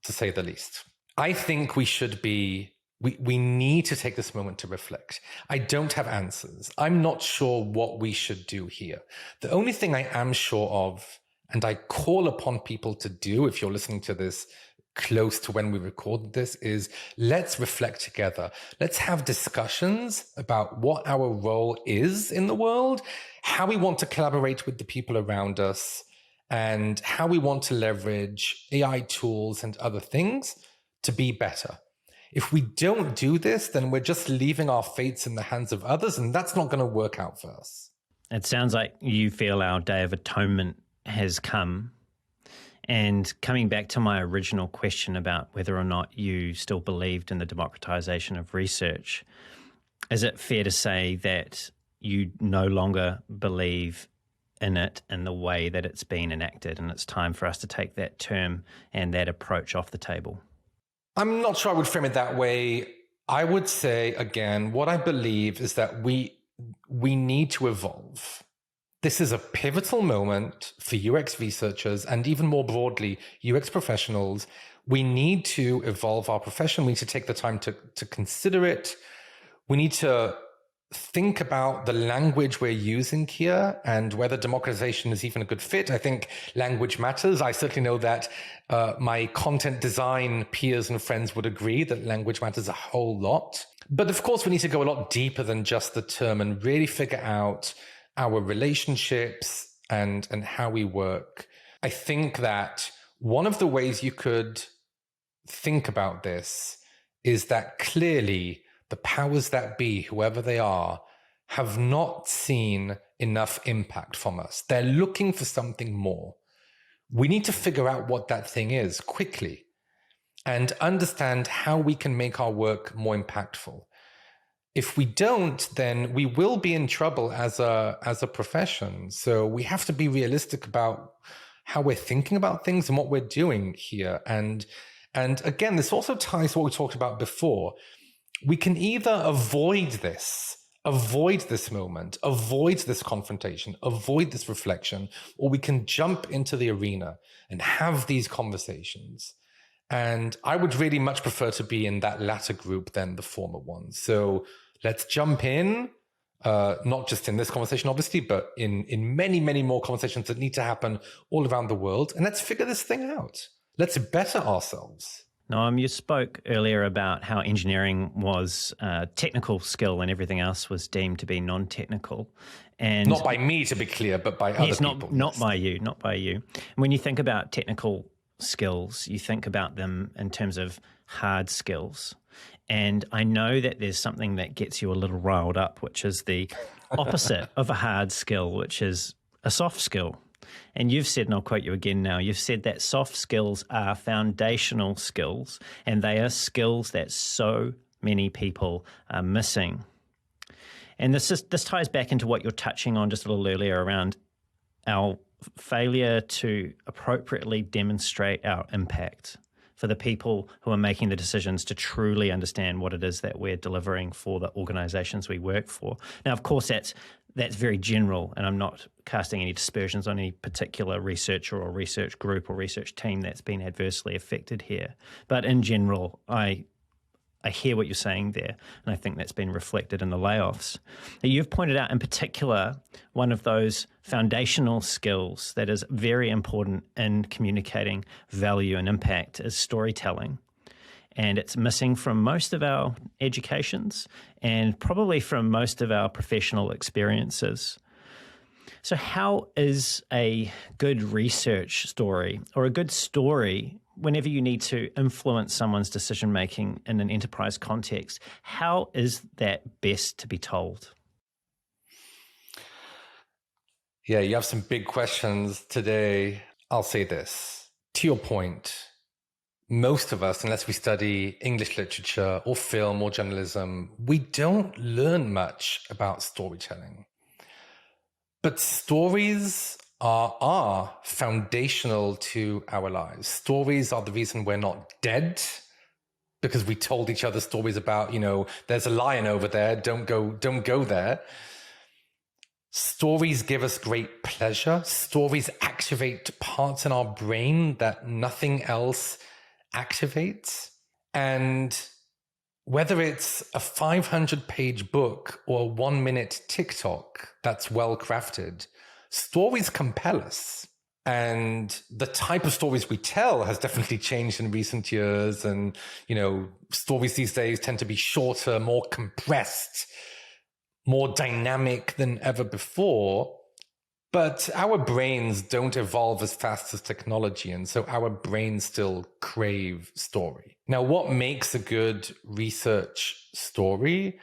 to say the least. I think we should be, we need to take this moment to reflect. I don't have answers. I'm not sure what we should do here. The only thing I am sure of, and I call upon people to do, if you're listening to this close to when we recorded this, is let's reflect together. Let's have discussions about what our role is in the world, how we want to collaborate with the people around us, and how we want to leverage AI tools and other things to be better. If we don't do this, then we're just leaving our fates in the hands of others, and that's not going to work out for us. It sounds like you feel our Day of Atonement has come. And coming back to my original question about whether or not you still believed in the democratization of research, is it fair to say that you no longer believe in it in the way that it's been enacted, and it's time for us to take that term and that approach off the table? I'm not sure I would frame it that way. I would say, again, what I believe is that we need to evolve. This is a pivotal moment for UX researchers and even more broadly, UX professionals. We need to evolve our profession. We need to take the time to consider it. We need to think about the language we're using here and whether democratization is even a good fit. I think language matters. I certainly know that my content design peers and friends would agree that language matters a whole lot. But of course, we need to go a lot deeper than just the term and really figure out our relationships and how we work. I think that one of the ways you could think about this is that clearly the powers that be, whoever they are, have not seen enough impact from us. They're looking for something more. We need to figure out what that thing is quickly and understand how we can make our work more impactful. If we don't, then we will be in trouble as a profession. So we have to be realistic about how we're thinking about things and what we're doing here. And again, this also ties to what we talked about before. We can either avoid this moment, avoid this confrontation, avoid this reflection, or we can jump into the arena and have these conversations. And I would really much prefer to be in that latter group than the former one. So let's jump in, not just in this conversation, obviously, but in many, many more conversations that need to happen all around the world. And let's figure this thing out. Let's better ourselves. Noam, you spoke earlier about how engineering was technical skill and everything else was deemed to be non-technical. And not by me, to be clear, but by other people. Not by you. When you think about technical skills, you think about them in terms of hard skills. And I know that there's something that gets you a little riled up, which is the opposite of a hard skill, which is a soft skill. And you've said, and I'll quote you again now, you've said that soft skills are foundational skills, and they are skills that so many people are missing. And this ties back into what you're touching on just a little earlier around our failure to appropriately demonstrate our impact for the people who are making the decisions to truly understand what it is that we're delivering for the organizations we work for. Now, of course, that's very general, and I'm not casting any dispersions on any particular researcher or research group or research team that's been adversely affected here. But in general, I hear what you're saying there, and I think that's been reflected in the layoffs. Now, you've pointed out in particular one of those foundational skills that is very important in communicating value and impact is storytelling. And it's missing from most of our educations and probably from most of our professional experiences. So how is a good research story or a good story, whenever you need to influence someone's decision-making in an enterprise context, how is that best to be told? Yeah, you have some big questions today. I'll say this. To your point, most of us, unless we study English literature or film or journalism, we don't learn much about storytelling. But stories are foundational to our lives. Stories are the reason we're not dead, because we told each other stories about, there's a lion over there, don't go there. Stories give us great pleasure. Stories activate parts in our brain that nothing else activates. And whether it's a 500-page book or a 1-minute TikTok that's well crafted, stories compel us. And the type of stories we tell has definitely changed in recent years. And, stories these days tend to be shorter, more compressed, more dynamic than ever before. But our brains don't evolve as fast as technology. And so our brains still crave story. Now, what makes a good research story?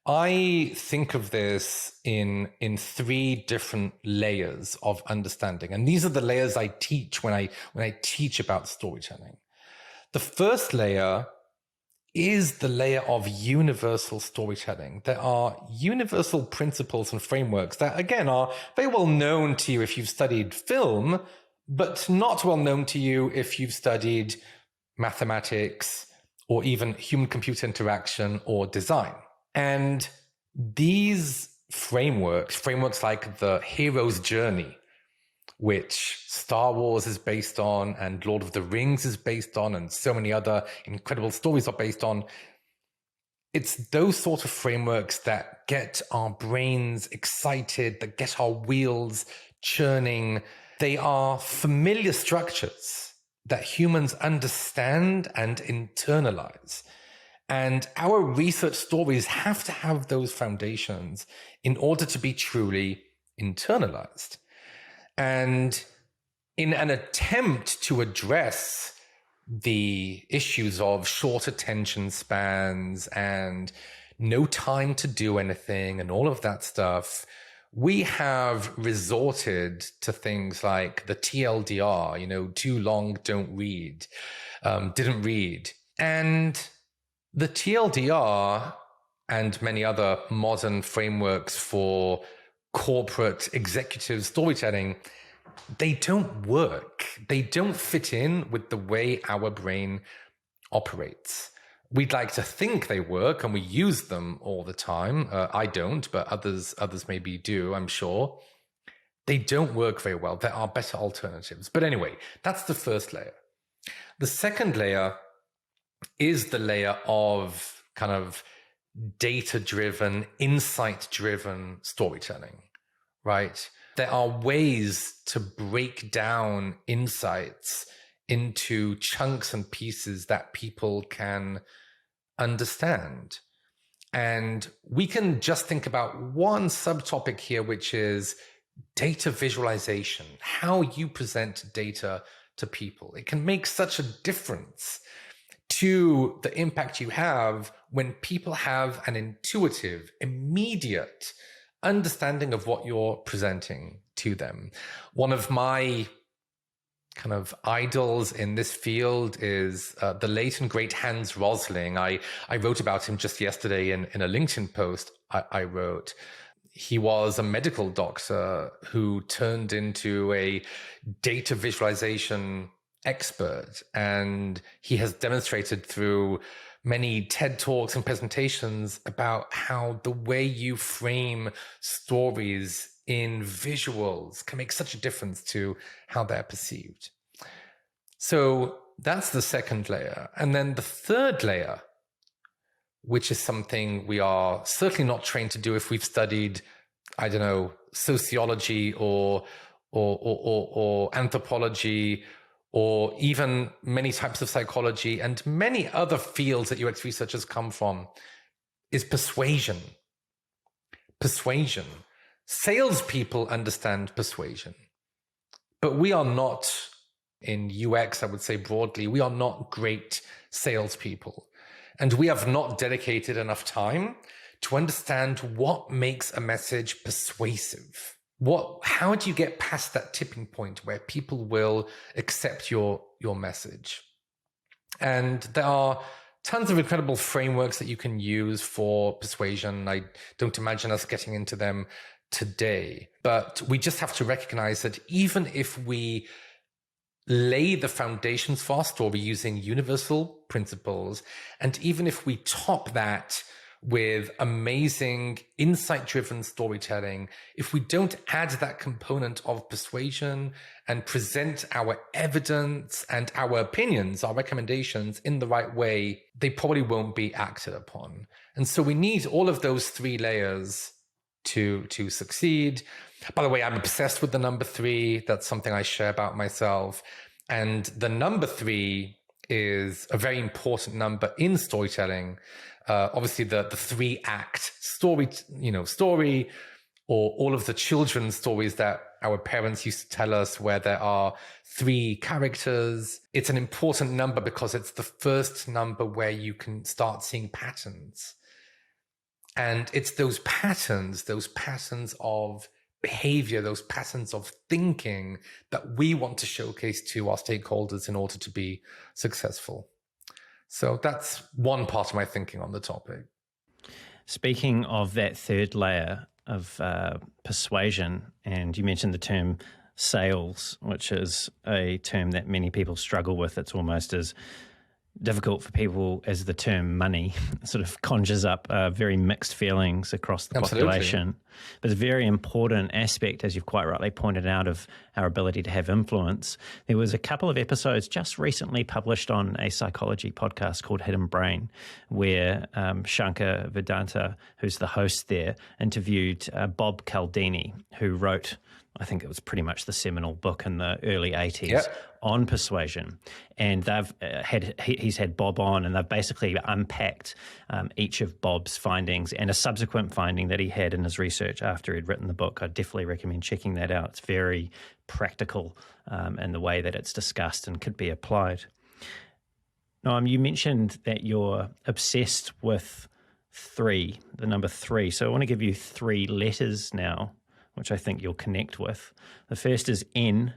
I think of this in 3 different layers of understanding. And these are the layers I teach when I teach about storytelling. The first layer is the layer of universal storytelling. There are universal principles and frameworks that, again, are very well known to you if you've studied film, but not well known to you if you've studied mathematics or even human-computer interaction or design. And these frameworks like the hero's journey, which Star Wars is based on and Lord of the Rings is based on and so many other incredible stories are based on, it's those sort of frameworks that get our brains excited, that get our wheels churning. They are familiar structures that humans understand and internalize. And our research stories have to have those foundations in order to be truly internalized. And in an attempt to address the issues of short attention spans and no time to do anything and all of that stuff, we have resorted to things like the TLDR, too long, don't read, didn't read. And the TLDR and many other modern frameworks for corporate executive storytelling, they don't work. They don't fit in with the way our brain operates. We'd like to think they work and we use them all the time. I don't, but others maybe do, I'm sure. They don't work very well. There are better alternatives. But anyway, that's the first layer. The second layer is the layer of kind of data-driven, insight-driven storytelling, right? There are ways to break down insights into chunks and pieces that people can understand. And we can just think about one subtopic here, which is data visualization, how you present data to people. It can make such a difference to the impact you have when people have an intuitive, immediate understanding of what you're presenting to them. One of my kind of idols in this field is the late and great Hans Rosling. I wrote about him just yesterday in a LinkedIn post I wrote. He was a medical doctor who turned into a data visualization expert, and he has demonstrated through many TED Talks and presentations about how the way you frame stories in visuals can make such a difference to how they're perceived. So that's the second layer. And then the third layer, which is something we are certainly not trained to do if we've studied, I don't know, sociology or anthropology, or even many types of psychology and many other fields that UX researchers come from, is persuasion. Persuasion. Salespeople understand persuasion, but we are not, in UX, I would say broadly, we are not great salespeople. And we have not dedicated enough time to understand what makes a message persuasive. How do you get past that tipping point where people will accept your message? And there are tons of incredible frameworks that you can use for persuasion. I don't imagine us getting into them today, but we just have to recognize that even if we lay the foundations for our story using universal principles, and even if we top that with amazing insight-driven storytelling, if we don't add that component of persuasion and present our evidence and our opinions, our recommendations in the right way, they probably won't be acted upon. And so we need all of those three layers to succeed. By the way, I'm obsessed with the number 3. That's something I share about myself. And the number 3 is a very important number in storytelling. Obviously, the 3-act story, story, or all of the children's stories that our parents used to tell us, where there are 3 characters. It's an important number because it's the first number where you can start seeing patterns. And it's those patterns of behavior, those patterns of thinking that we want to showcase to our stakeholders in order to be successful. So that's one part of my thinking on the topic. Speaking of that third layer of persuasion, and you mentioned the term sales, which is a term that many people struggle with. It's almost as difficult for people as the term money. It sort of conjures up very mixed feelings across the population. But it's a very important aspect, as you've quite rightly pointed out, of our ability to have influence. There was a couple of episodes just recently published on a psychology podcast called Hidden Brain, where Shankar Vedanta, who's the host there, interviewed Bob Cialdini, who wrote, I think it was pretty much the seminal book in the early 80s on persuasion. And he's had Bob on, and they've basically unpacked each of Bob's findings and a subsequent finding that he had in his research after he'd written the book. I'd definitely recommend checking that out. It's very practical in the way that it's discussed and could be applied. Noam, you mentioned that you're obsessed with 3, the number 3. So I want to give you 3 letters now, which I think you'll connect with. The first is N,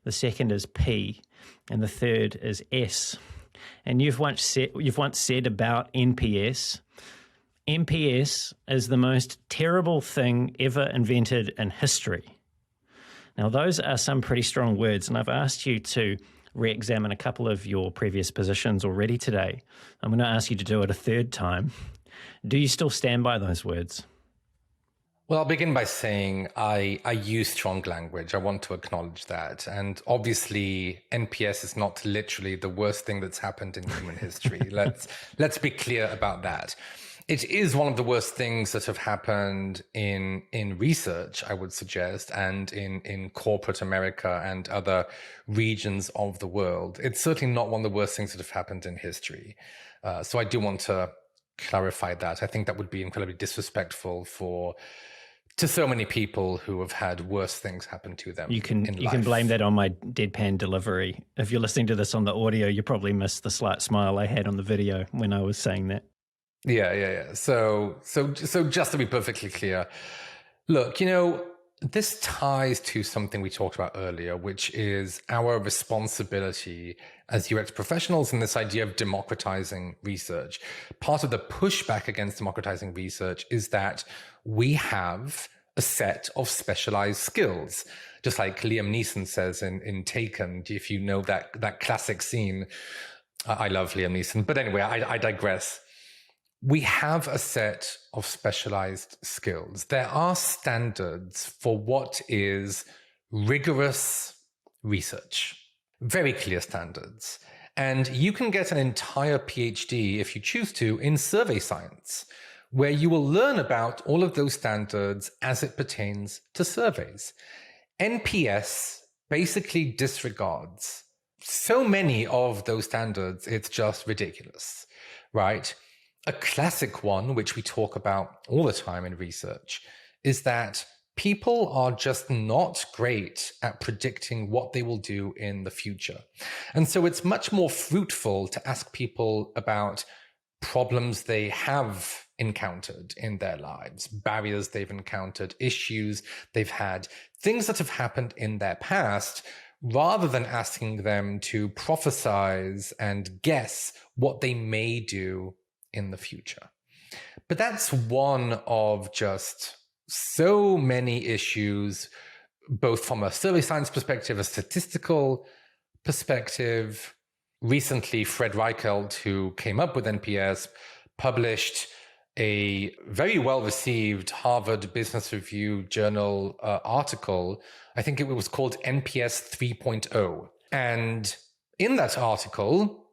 the second is P, and the third is S. And you've once said about NPS is the most terrible thing ever invented in history. Now, those are some pretty strong words, and I've asked you to re-examine a couple of your previous positions already today. I'm going to ask you to do it a third time. Do you still stand by those words? Well, I'll begin by saying I use strong language. I want to acknowledge that. And obviously, NPS is not literally the worst thing that's happened in human history. Let's be clear about that. It is one of the worst things that have happened in research, I would suggest, and in corporate America and other regions of the world. It's certainly not one of the worst things that have happened in history. So I do want to clarify that. I think that would be incredibly disrespectful to so many people who have had worse things happen to them. You can blame that on my deadpan delivery. If you're listening to this on the audio, you probably missed the slight smile I had on the video when I was saying that. Yeah. So just to be perfectly clear, look, this ties to something we talked about earlier, which is our responsibility as UX professionals and this idea of democratizing research. Part of the pushback against democratizing research is that we have a set of specialized skills, just like Liam Neeson says in Taken, if you know that classic scene. I love Liam Neeson, but anyway, I digress. We have a set of specialized skills. There are standards for what is rigorous research, very clear standards. And you can get an entire PhD, if you choose to, in survey science, where you will learn about all of those standards as it pertains to surveys. NPS basically disregards so many of those standards, it's just ridiculous, right? A classic one, which we talk about all the time in research, is that people are just not great at predicting what they will do in the future. And so it's much more fruitful to ask people about problems they have encountered in their lives, barriers they've encountered, issues they've had, things that have happened in their past, rather than asking them to prophesize and guess what they may do in the future. But that's one of just so many issues, both from a survey science perspective, a statistical perspective. Recently, Fred Reichelt, who came up with NPS, published a very well-received Harvard Business Review journal article. I think it was called NPS 3.0. And in that article,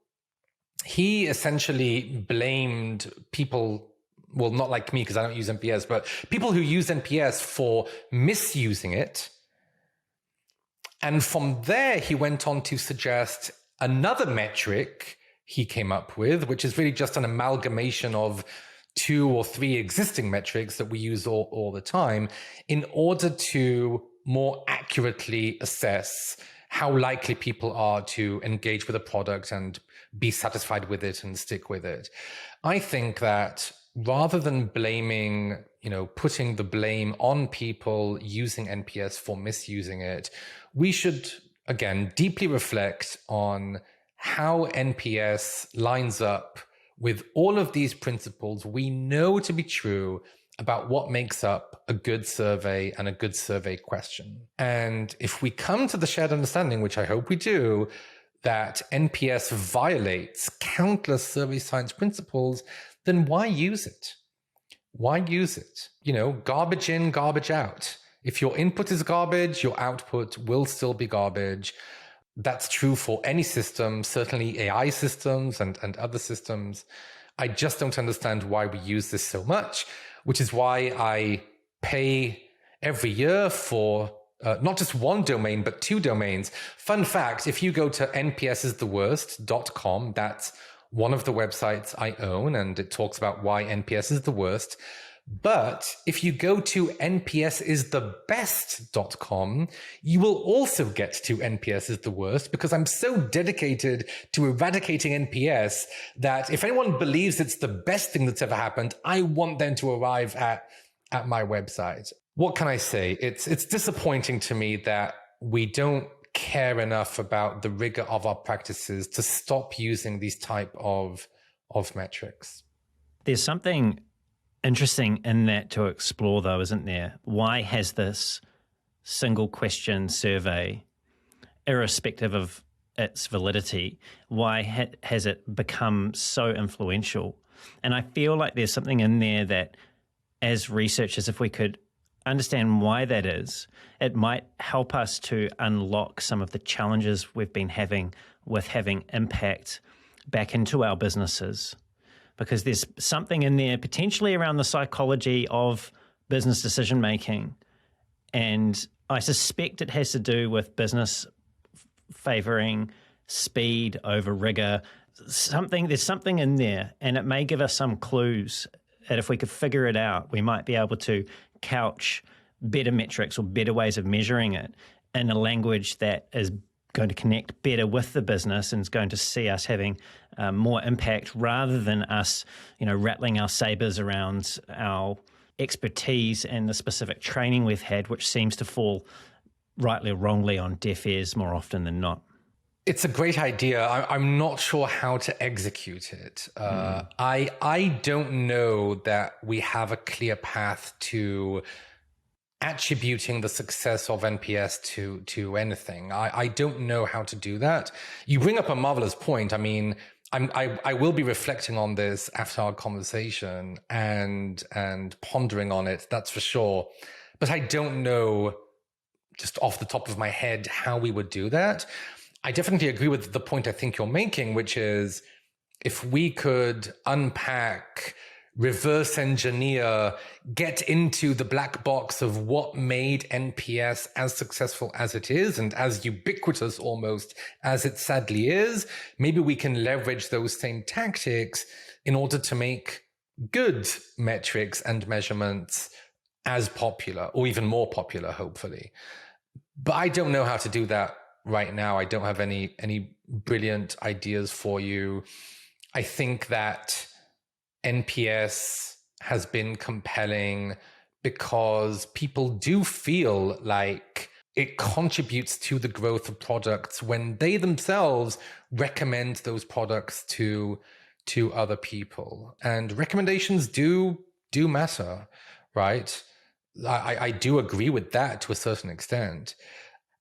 he essentially blamed people, well, not like me because I don't use NPS, but people who use NPS for misusing it. And from there, he went on to suggest another metric he came up with, which is really just an amalgamation of 2 or 3 existing metrics that we use all the time in order to more accurately assess how likely people are to engage with a product and be satisfied with it and stick with it. I think that rather than blaming, putting the blame on people using NPS for misusing it, we should, again, deeply reflect on how NPS lines up with all of these principles we know to be true about what makes up a good survey and a good survey question. And if we come to the shared understanding, which I hope we do, that NPS violates countless survey science principles, then why use it? Why use it? Garbage in, garbage out. If your input is garbage, your output will still be garbage. That's true for any system, certainly AI systems and other systems. I just don't understand why we use this so much, which is why I pay every year for not just one domain, but 2 domains. Fun fact, if you go to npsistheworst.com, that's one of the websites I own, and it talks about why NPS is the worst. But if you go to npsisthebest.com, you will also get to NPS is the worst, because I'm so dedicated to eradicating NPS that if anyone believes it's the best thing that's ever happened, I want them to arrive at my website. What can I say? It's disappointing to me that we don't care enough about the rigor of our practices to stop using these type of metrics. There's something interesting in that to explore, though, isn't there? Why has this single question survey, irrespective of its validity, why has it become so influential? And I feel like there's something in there that, as researchers, if we could understand why that is, it might help us to unlock some of the challenges we've been having with having impact back into our businesses. Because there's something in there potentially around the psychology of business decision making. And I suspect it has to do with business favoring speed over rigor. There's something in there, and it may give us some clues that if we could figure it out, we might be able to couch better metrics or better ways of measuring it in a language that is going to connect better with the business and is going to see us having more impact, rather than us, rattling our sabers around our expertise and the specific training we've had, which seems to fall rightly or wrongly on deaf ears more often than not. It's a great idea. I'm not sure how to execute it. I don't know that we have a clear path to attributing the success of NPS to anything. I don't know how to do that. You bring up a marvelous point. I mean, I will be reflecting on this after our conversation and pondering on it, that's for sure. But I don't know just off the top of my head how we would do that. I definitely agree with the point I think you're making, which is if we could unpack, reverse engineer, get into the black box of what made NPS as successful as it is and as ubiquitous almost as it sadly is, maybe we can leverage those same tactics in order to make good metrics and measurements as popular, or even more popular, hopefully. But I don't know how to do that right now. I don't have any brilliant ideas for you. I think that NPS has been compelling because people do feel like it contributes to the growth of products when they themselves recommend those products to other people. And recommendations do matter, right? I do agree with that to a certain extent.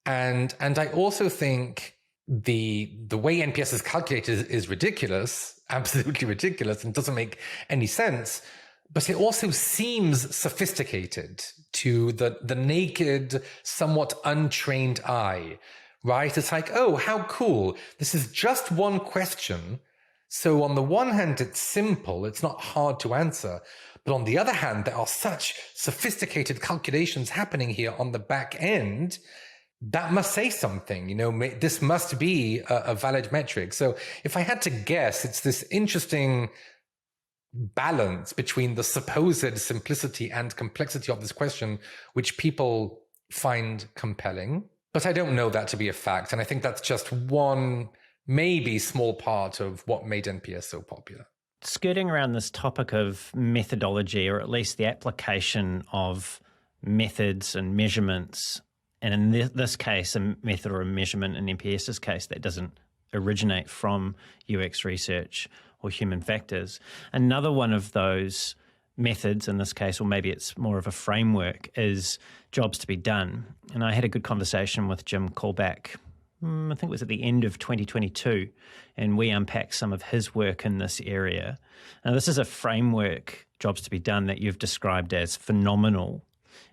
And I also think the way NPS is calculated is ridiculous, absolutely ridiculous, and doesn't make any sense. But it also seems sophisticated to the naked, somewhat untrained eye, right? It's like, oh, how cool. This is just one question. So on the one hand, it's simple. It's not hard to answer. But on the other hand, there are such sophisticated calculations happening here on the back end. That must say something, this must be a valid metric. So if I had to guess, it's this interesting balance between the supposed simplicity and complexity of this question, which people find compelling. But I don't know that to be a fact. And I think that's just one, maybe small part of what made NPS so popular. Skirting around this topic of methodology, or at least the application of methods and measurements, and in this case, a method or a measurement in NPS's case that doesn't originate from UX research or human factors. Another one of those methods in this case, or maybe it's more of a framework, is jobs to be done. And I had a good conversation with Jim Callback, I think it was at the end of 2022, and we unpacked some of his work in this area. Now, this is a framework, jobs to be done, that you've described as phenomenal.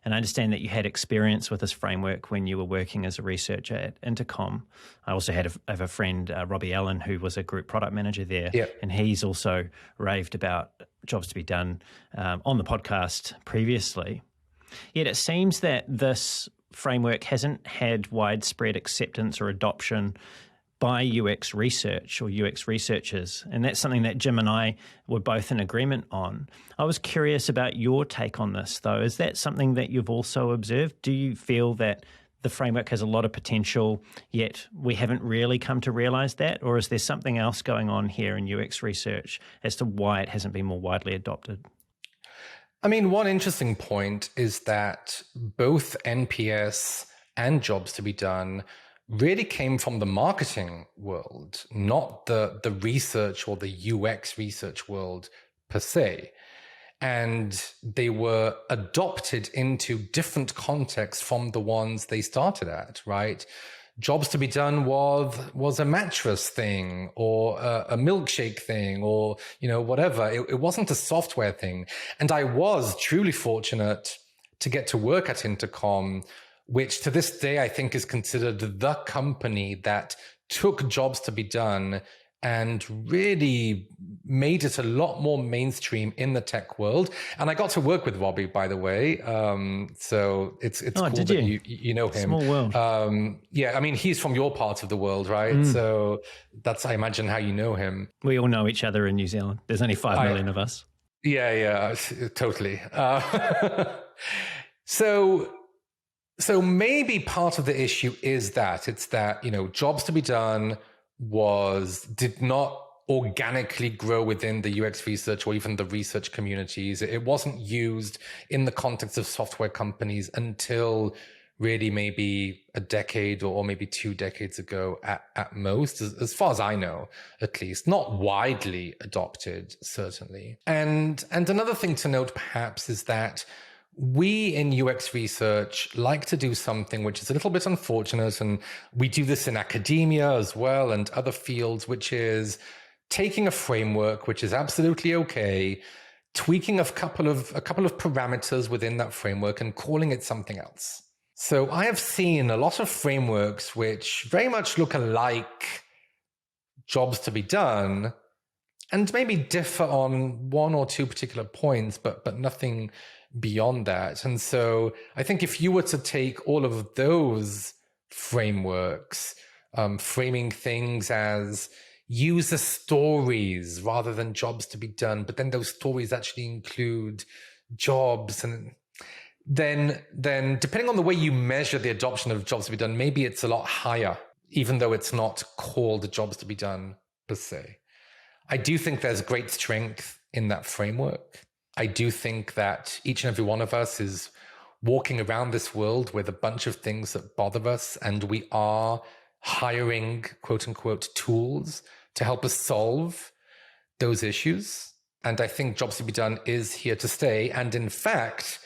And I understand that you had experience with this framework when you were working as a researcher at Intercom. I also have a friend, Robbie Allen, who was a group product manager there. Yep. And he's also raved about jobs to be done on the podcast previously. Yet it seems that this framework hasn't had widespread acceptance or adoption by UX research or UX researchers. And that's something that Jim and I were both in agreement on. I was curious about your take on this, though. Is that something that you've also observed? Do you feel that the framework has a lot of potential, yet we haven't really come to realize that? Or is there something else going on here in UX research as to why it hasn't been more widely adopted? I mean, one interesting point is that both NPS and jobs to be done really came from the marketing world, not the research or the UX research world per se. And they were adopted into different contexts from the ones they started at, right? Jobs to be done was a mattress thing or a milkshake thing or, whatever. It wasn't a software thing. And I was truly fortunate to get to work at Intercom, which to this day I think is considered the company that took jobs to be done and really made it a lot more mainstream in the tech world. And I got to work with Robbie, by the way. So it's cool that you know him. Small world. Yeah, I mean, he's from your part of the world, right? So that's, I imagine, how you know him. We all know each other in New Zealand. There's only 5 million of us. Yeah, totally. So maybe part of the issue is that it's that, jobs to be done did not organically grow within the UX research or even the research communities. It wasn't used in the context of software companies until really maybe a decade or maybe 2 decades ago at most, as far as I know, at least. Not widely adopted, certainly. And another thing to note perhaps is that we in UX research like to do something which is a little bit unfortunate, and we do this in academia as well and other fields, which is taking a framework, which is absolutely okay, tweaking a couple of parameters within that framework and calling it something else. So I have seen a lot of frameworks which very much look alike jobs to be done and maybe differ on 1 or 2 particular points, but nothing beyond that. And so I think if you were to take all of those frameworks, framing things as user stories rather than jobs to be done, but then those stories actually include jobs, and then depending on the way you measure the adoption of jobs to be done, maybe it's a lot higher, even though it's not called jobs to be done per se. I do think there's great strength in that framework. I do think that each and every one of us is walking around this world with a bunch of things that bother us, and we are hiring, quote unquote, tools to help us solve those issues. And I think Jobs to be Done is here to stay. And in fact,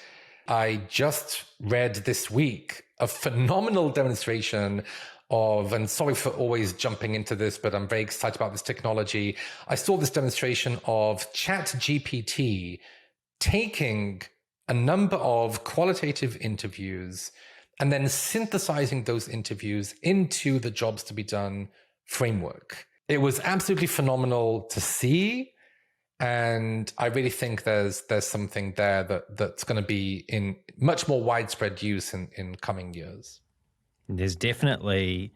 I just read this week a phenomenal demonstration of, and sorry for always jumping into this, but I'm very excited about this technology. I saw this demonstration of ChatGPT taking a number of qualitative interviews and then synthesizing those interviews into the Jobs to be Done framework. It was absolutely phenomenal to see. And I really think there's something there that's going to be in much more widespread use in coming years. There's definitely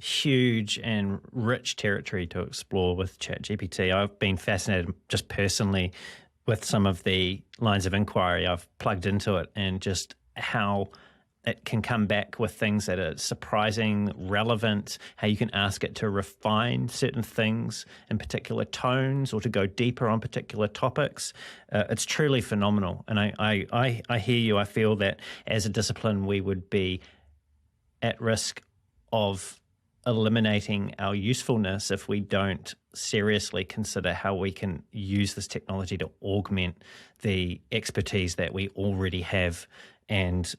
huge and rich territory to explore with ChatGPT. I've been fascinated just personally with some of the lines of inquiry I've plugged into it, and just how it can come back with things that are surprising, relevant, how you can ask it to refine certain things in particular tones or to go deeper on particular topics. It's truly phenomenal. And I hear you. I feel that as a discipline, we would be at risk of eliminating our usefulness if we don't seriously consider how we can use this technology to augment the expertise that we already have and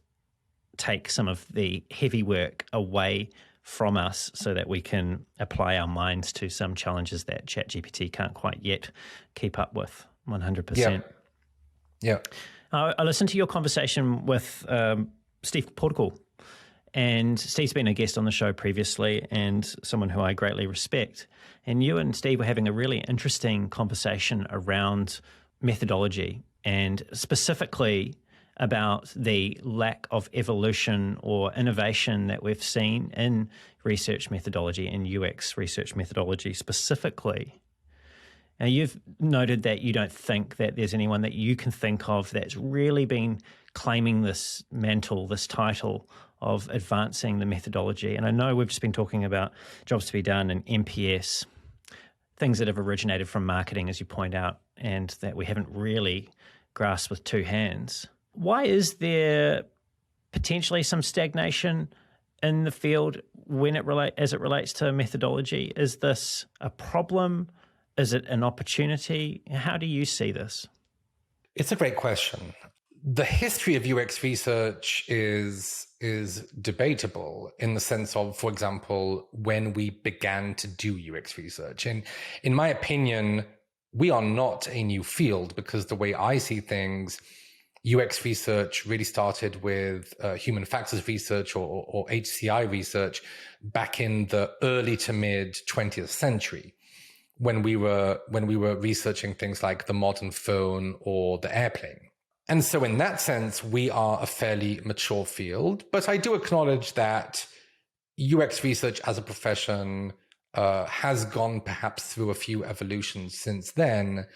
take some of the heavy work away from us so that we can apply our minds to some challenges that ChatGPT can't quite yet keep up with 100%. Yeah. I listened to your conversation with Steve Portical, and Steve's been a guest on the show previously and someone who I greatly respect. And you and Steve were having a really interesting conversation around methodology, and specifically about the lack of evolution or innovation that we've seen in research methodology and UX research methodology specifically. Now, you've noted that you don't think that there's anyone that you can think of that's really been claiming this mantle, this title of advancing the methodology. And I know we've just been talking about Jobs to be Done and MPS, things that have originated from marketing, as you point out, and that we haven't really grasped with two hands. Why is there potentially some stagnation in the field as it relates to methodology? Is this a problem? Is it an opportunity? How do you see this? It's a great question. The history of UX research is debatable in the sense of, for example, when we began to do UX research. And in my opinion, we are not a new field, because the way I see things, UX research really started with human factors research or HCI research back in the early to mid 20th century, when we were researching things like the modern phone or the airplane. And so in that sense, we are a fairly mature field. But I do acknowledge that UX research as a profession has gone perhaps through a few evolutions since then,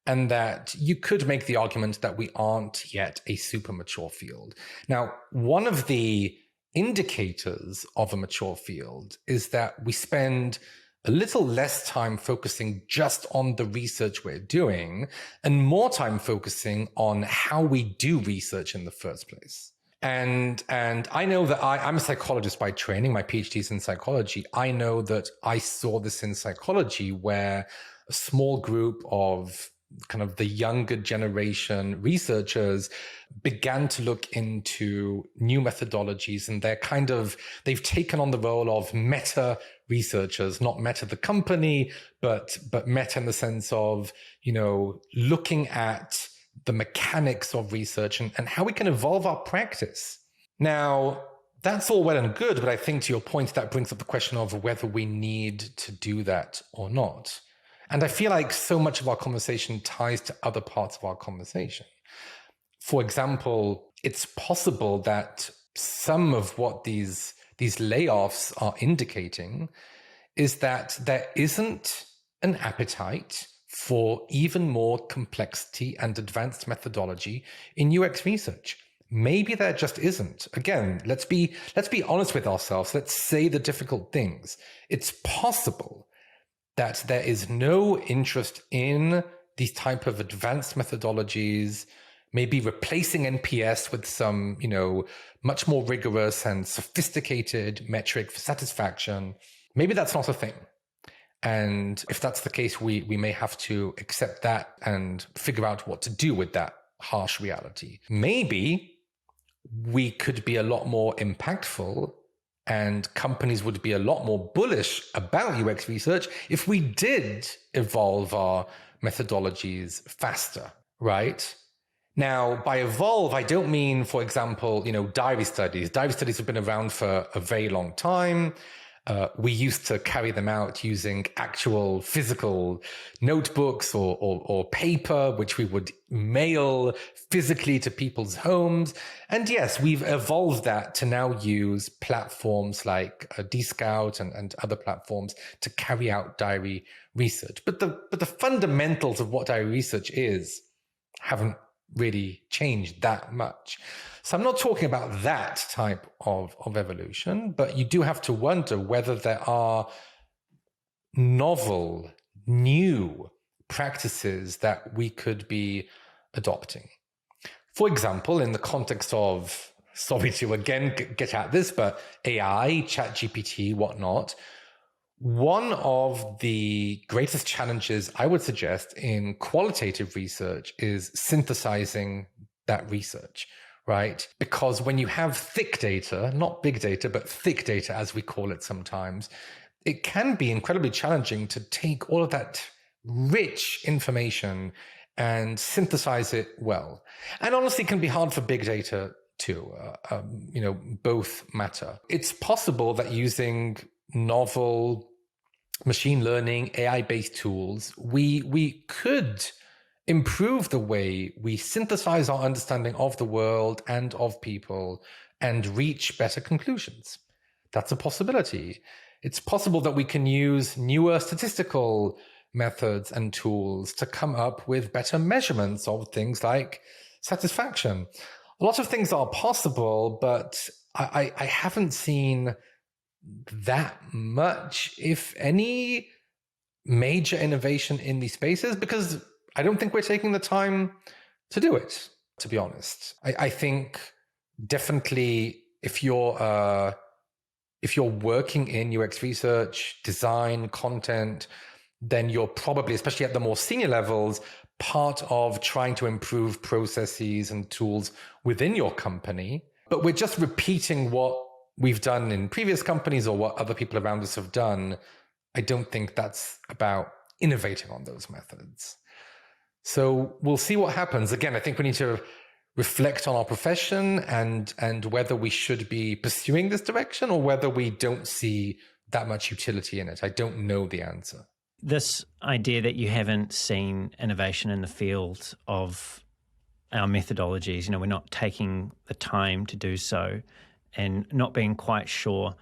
and that you could make the argument that we aren't yet a super mature field. Now, one of the indicators of a mature field is that we spend a little less time focusing just on the research we're doing and more time focusing on how we do research in the first place. And I know that I'm a psychologist by training. My PhD is in psychology. I know that I saw this in psychology, where a small group of kind of the younger generation researchers began to look into new methodologies, and they've taken on the role of meta researchers, not Meta the company, but meta in the sense of, looking at the mechanics of research and how we can evolve our practice. Now, that's all well and good, but I think to your point, that brings up the question of whether we need to do that or not. And I feel like so much of our conversation ties to other parts of our conversation. For example, it's possible that some of what these layoffs are indicating is that there isn't an appetite for even more complexity and advanced methodology in UX research. Maybe there just isn't. Again, let's be honest with ourselves. Let's say the difficult things. It's possible that there is no interest in these type of advanced methodologies maybe replacing NPS with some, much more rigorous and sophisticated metric for satisfaction, maybe that's not a thing. And if that's the case, we may have to accept that and figure out what to do with that harsh reality. Maybe we could be a lot more impactful and companies would be a lot more bullish about UX research if we did evolve our methodologies faster, right? Now, by evolve, I don't mean, for example, diary studies. Diary studies have been around for a very long time. We used to carry them out using actual physical notebooks or paper, which we would mail physically to people's homes. And yes, we've evolved that to now use platforms like Dscout and other platforms to carry out diary research. But the fundamentals of what diary research is haven't really changed that much. So I'm not talking about that type of evolution, but you do have to wonder whether there are novel, new practices that we could be adopting. For example, in the context of, sorry to again get at this, but AI, ChatGPT, whatnot, one of the greatest challenges I would suggest in qualitative research is synthesizing that research, right? Because when you have thick data, not big data, but thick data, as we call it sometimes, it can be incredibly challenging to take all of that rich information and synthesize it well. And honestly, it can be hard for big data too. Both matter. It's possible that using novel machine learning, AI-based tools, we could improve the way we synthesize our understanding of the world and of people and reach better conclusions. That's a possibility. It's possible that we can use newer statistical methods and tools to come up with better measurements of things like satisfaction. A lot of things are possible, but I haven't seen that much, if any, major innovation in these spaces, because I don't think we're taking the time to do it, to be honest. I think definitely if you're working in UX research, design, content, then you're probably, especially at the more senior levels, part of trying to improve processes and tools within your company. But we're just repeating what we've done in previous companies or what other people around us have done. I don't think that's about innovating on those methods. So we'll see what happens. Again, I think we need to reflect on our profession and whether we should be pursuing this direction or whether we don't see that much utility in it. I don't know the answer. This idea that you haven't seen innovation in the field of our methodologies, we're not taking the time to do so and not being quite sure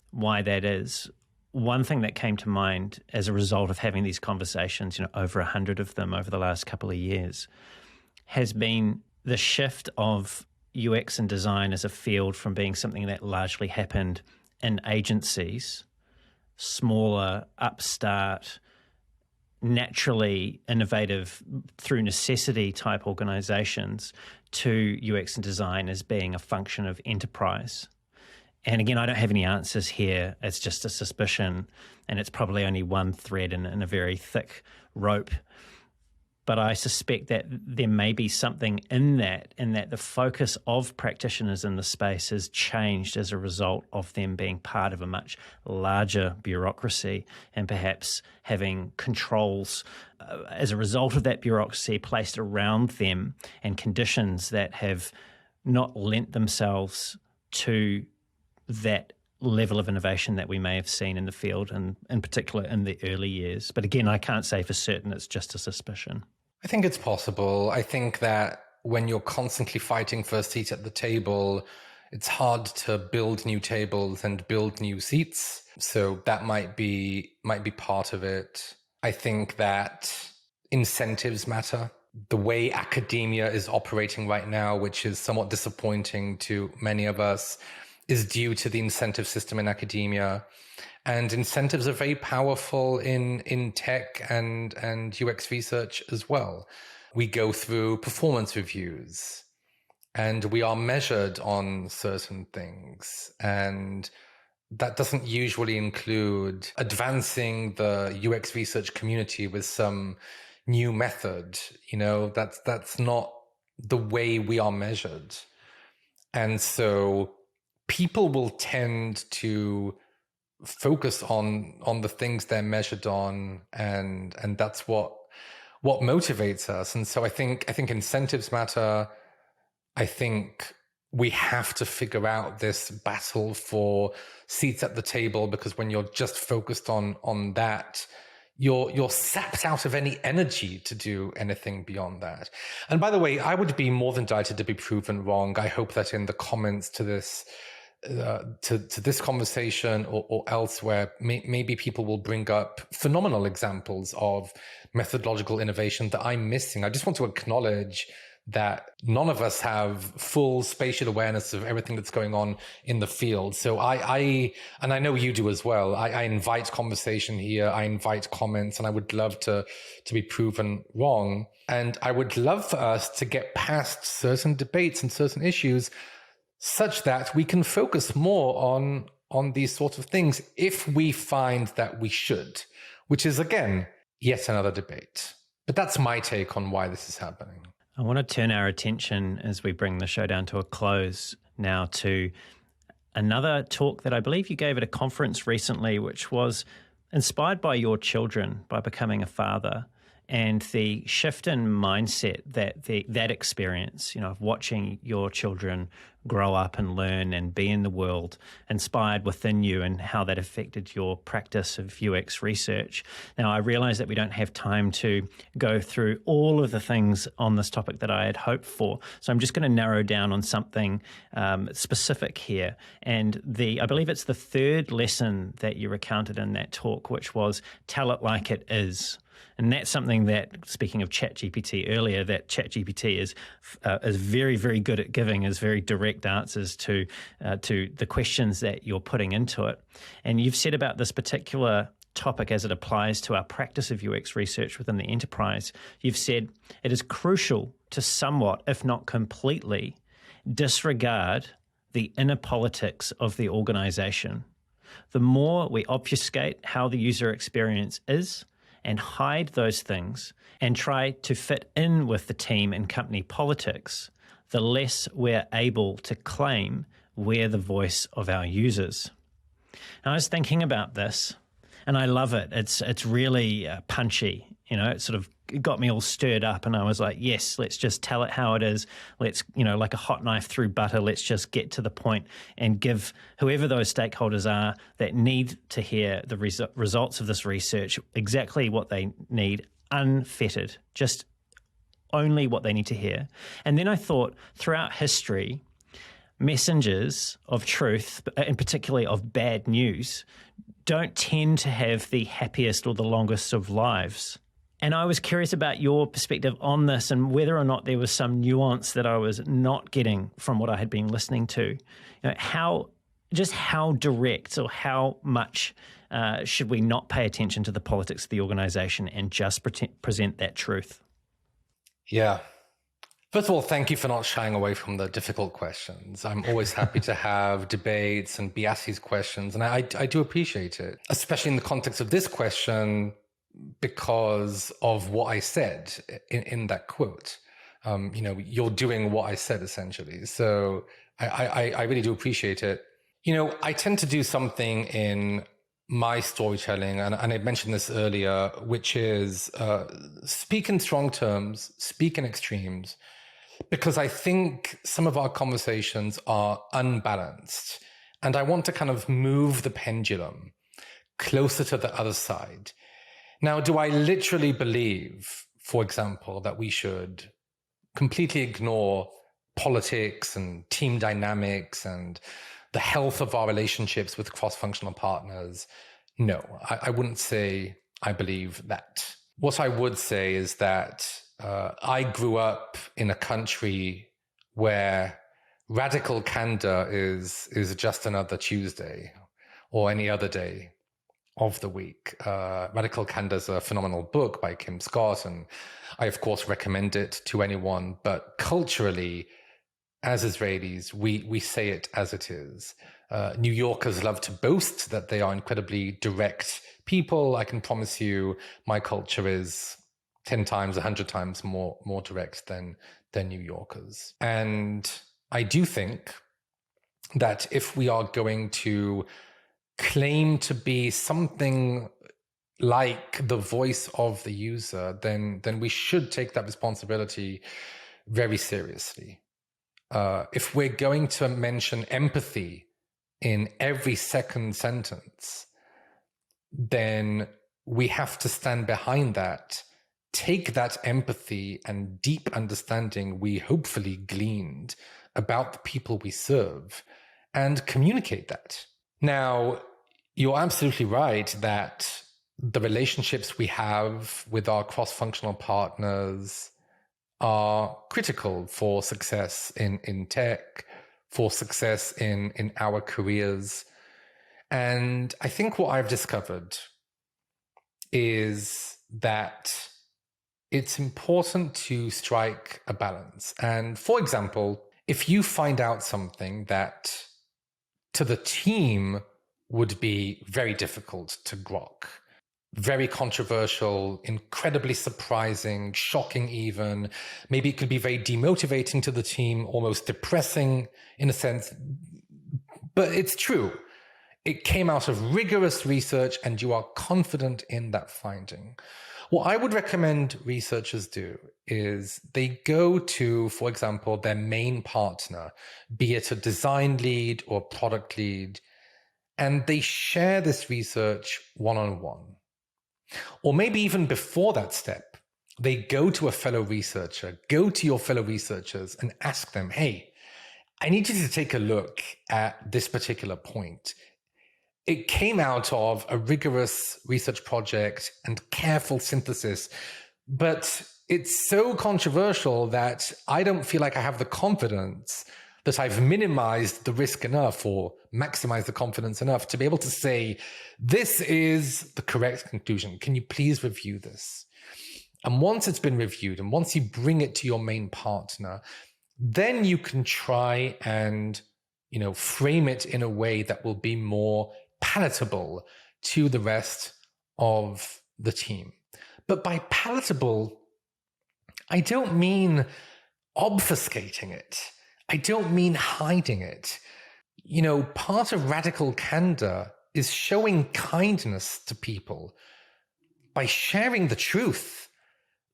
why that is. One thing that came to mind as a result of having these conversations, over 100 of them over the last couple of years, has been the shift of UX and design as a field from being something that largely happened in agencies, smaller, upstart, naturally innovative through necessity type organizations, to UX and design as being a function of enterprise. And again, I don't have any answers here. It's just a suspicion, and it's probably only one thread in a very thick rope. But I suspect that there may be something in that the focus of practitioners in the space has changed as a result of them being part of a much larger bureaucracy and perhaps having controls as a result of that bureaucracy placed around them and conditions that have not lent themselves to that level of innovation that we may have seen in the field, and in particular in the early years. But again, I can't say for certain, it's just a suspicion. I think it's possible. I think that when you're constantly fighting for a seat at the table, it's hard to build new tables and build new seats. So that might be part of it. I think that incentives matter. The way academia is operating right now, which is somewhat disappointing to many of us, is due to the incentive system in academia. And incentives are very powerful in tech and UX research as well. We go through performance reviews and we are measured on certain things. And that doesn't usually include advancing the UX research community with some new method. That's not the way we are measured. And so people will tend to focus on the things they're measured on, and that's what motivates us. And so I think incentives matter. I think we have to figure out this battle for seats at the table, because when you're just focused on that, you're sapped out of any energy to do anything beyond that. And by the way, I would be more than delighted to be proven wrong. I hope that in the comments to this to this conversation or elsewhere, maybe people will bring up phenomenal examples of methodological innovation that I'm missing. I just want to acknowledge that none of us have full spatial awareness of everything that's going on in the field. So I and I know you do as well, I invite conversation here, I invite comments, and I would love to be proven wrong. And I would love for us to get past certain debates and certain issues such that we can focus more on these sorts of things if we find that we should, which is, again, yet another debate. But that's my take on why this is happening. I want to turn our attention, as we bring the show down to a close now, to another talk that I believe you gave at a conference recently, which was inspired by your children, by becoming a father, and the shift in mindset that experience, of watching your children grow up and learn and be in the world inspired within you, and how that affected your practice of UX research. Now, I realize that we don't have time to go through all of the things on this topic that I had hoped for, so I'm just going to narrow down on something specific here. And I believe it's the third lesson that you recounted in that talk, which was tell it like it is. And that's something that, speaking of ChatGPT earlier, that ChatGPT is very, very good at giving, is very direct answers to the questions that you're putting into it. And you've said about this particular topic as it applies to our practice of UX research within the enterprise, you've said it is crucial to somewhat, if not completely, disregard the inner politics of the organization. The more we obfuscate how the user experience is, and hide those things and try to fit in with the team and company politics, the less we're able to claim we're the voice of our users. And I was thinking about this, and I love it. It's really punchy. It sort of got me all stirred up, and I was like, yes, let's just tell it how it is. Let's, like a hot knife through butter, let's just get to the point and give whoever those stakeholders are that need to hear the results of this research exactly what they need, unfettered, just only what they need to hear. And then I thought, throughout history, messengers of truth, and particularly of bad news, don't tend to have the happiest or the longest of lives. And I was curious about your perspective on this, and whether or not there was some nuance that I was not getting from what I had been listening to. How direct, or how much should we not pay attention to the politics of the organization and just present that truth? Yeah. First of all, thank you for not shying away from the difficult questions. I'm always happy to have debates and be asked these questions, and I do appreciate it, especially in the context of this question, because of what I said in that quote. You're doing what I said, essentially. So I really do appreciate it. I tend to do something in my storytelling, and I mentioned this earlier, which is speak in strong terms, speak in extremes, because I think some of our conversations are unbalanced. And I want to kind of move the pendulum closer to the other side. Now, do I literally believe, for example, that we should completely ignore politics and team dynamics and the health of our relationships with cross-functional partners? No, I wouldn't say I believe that. What I would say is that I grew up in a country where radical candour is just another Tuesday or any other day. of the week. Radical Candour is a phenomenal book by Kim Scott, and I, of course, recommend it to anyone. But culturally, as Israelis, we say it as it is. New Yorkers love to boast that they are incredibly direct people. I can promise you my culture is 10 times, 100 times more direct than New Yorkers. And I do think that if we are going to claim to be something like the voice of the user, then we should take that responsibility very seriously. If we're going to mention empathy in every second sentence, then we have to stand behind that, take that empathy and deep understanding we hopefully gleaned about the people we serve and communicate that. Now, you're absolutely right that the relationships we have with our cross-functional partners are critical for success in tech, for success in our careers. And I think what I've discovered is that it's important to strike a balance. And for example, if you find out something that to the team would be very difficult to grok, very controversial, incredibly surprising, shocking even. Maybe it could be very demotivating to the team, almost depressing in a sense. But it's true. It came out of rigorous research and you are confident in that finding. What I would recommend researchers do is they go to, for example, their main partner, be it a design lead or product lead, and they share this research one-on-one. Or maybe even before that step, they go to a fellow researcher, go to your fellow researchers and ask them, hey, I need you to take a look at this particular point. It came out of a rigorous research project and careful synthesis, but it's so controversial that I don't feel like I have the confidence that I've minimized the risk enough or maximized the confidence enough to be able to say, this is the correct conclusion. Can you please review this? And once it's been reviewed and once you bring it to your main partner, then you can try and, frame it in a way that will be more palatable to the rest of the team. But by palatable, I don't mean obfuscating it. I don't mean hiding it. Part of radical candor is showing kindness to people by sharing the truth.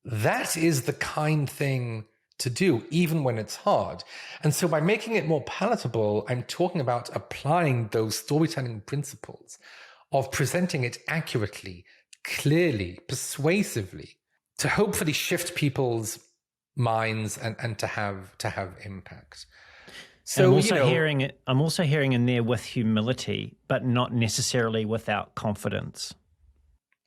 That is the kind thing to do, even when it's hard. And so by making it more palatable, I'm talking about applying those storytelling principles of presenting it accurately, clearly, persuasively, to hopefully shift people's minds and to have impact. So I'm also hearing in there with humility, but not necessarily without confidence.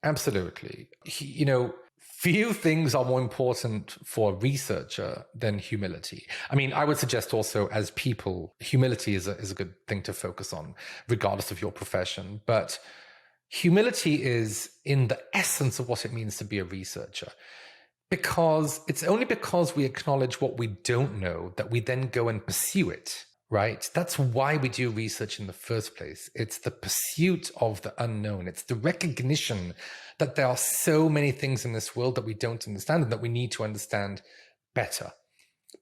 Absolutely. Few things are more important for a researcher than humility. I mean, I would suggest also as people, humility is a good thing to focus on, regardless of your profession. But humility is in the essence of what it means to be a researcher. Because it's only because we acknowledge what we don't know that we then go and pursue it, right? That's why we do research in the first place. It's the pursuit of the unknown. It's the recognition that there are so many things in this world that we don't understand and that we need to understand better.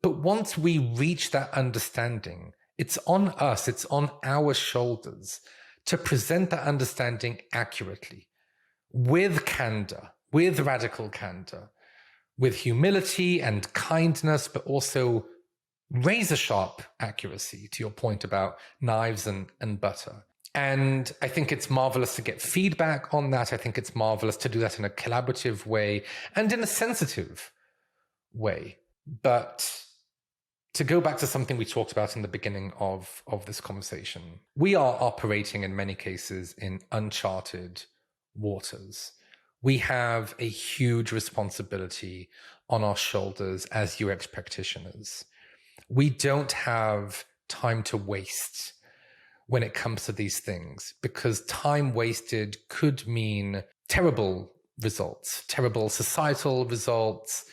But once we reach that understanding, it's on us, it's on our shoulders to present that understanding accurately, with candor, with radical candor, with humility and kindness, but also razor sharp accuracy, to your point about knives and butter. And I think it's marvelous to get feedback on that. I think it's marvelous to do that in a collaborative way and in a sensitive way. But to go back to something we talked about in the beginning of this conversation, we are operating in many cases in uncharted waters. We have a huge responsibility on our shoulders as UX practitioners. We don't have time to waste. when it comes to these things, because time wasted could mean terrible results, terrible societal results.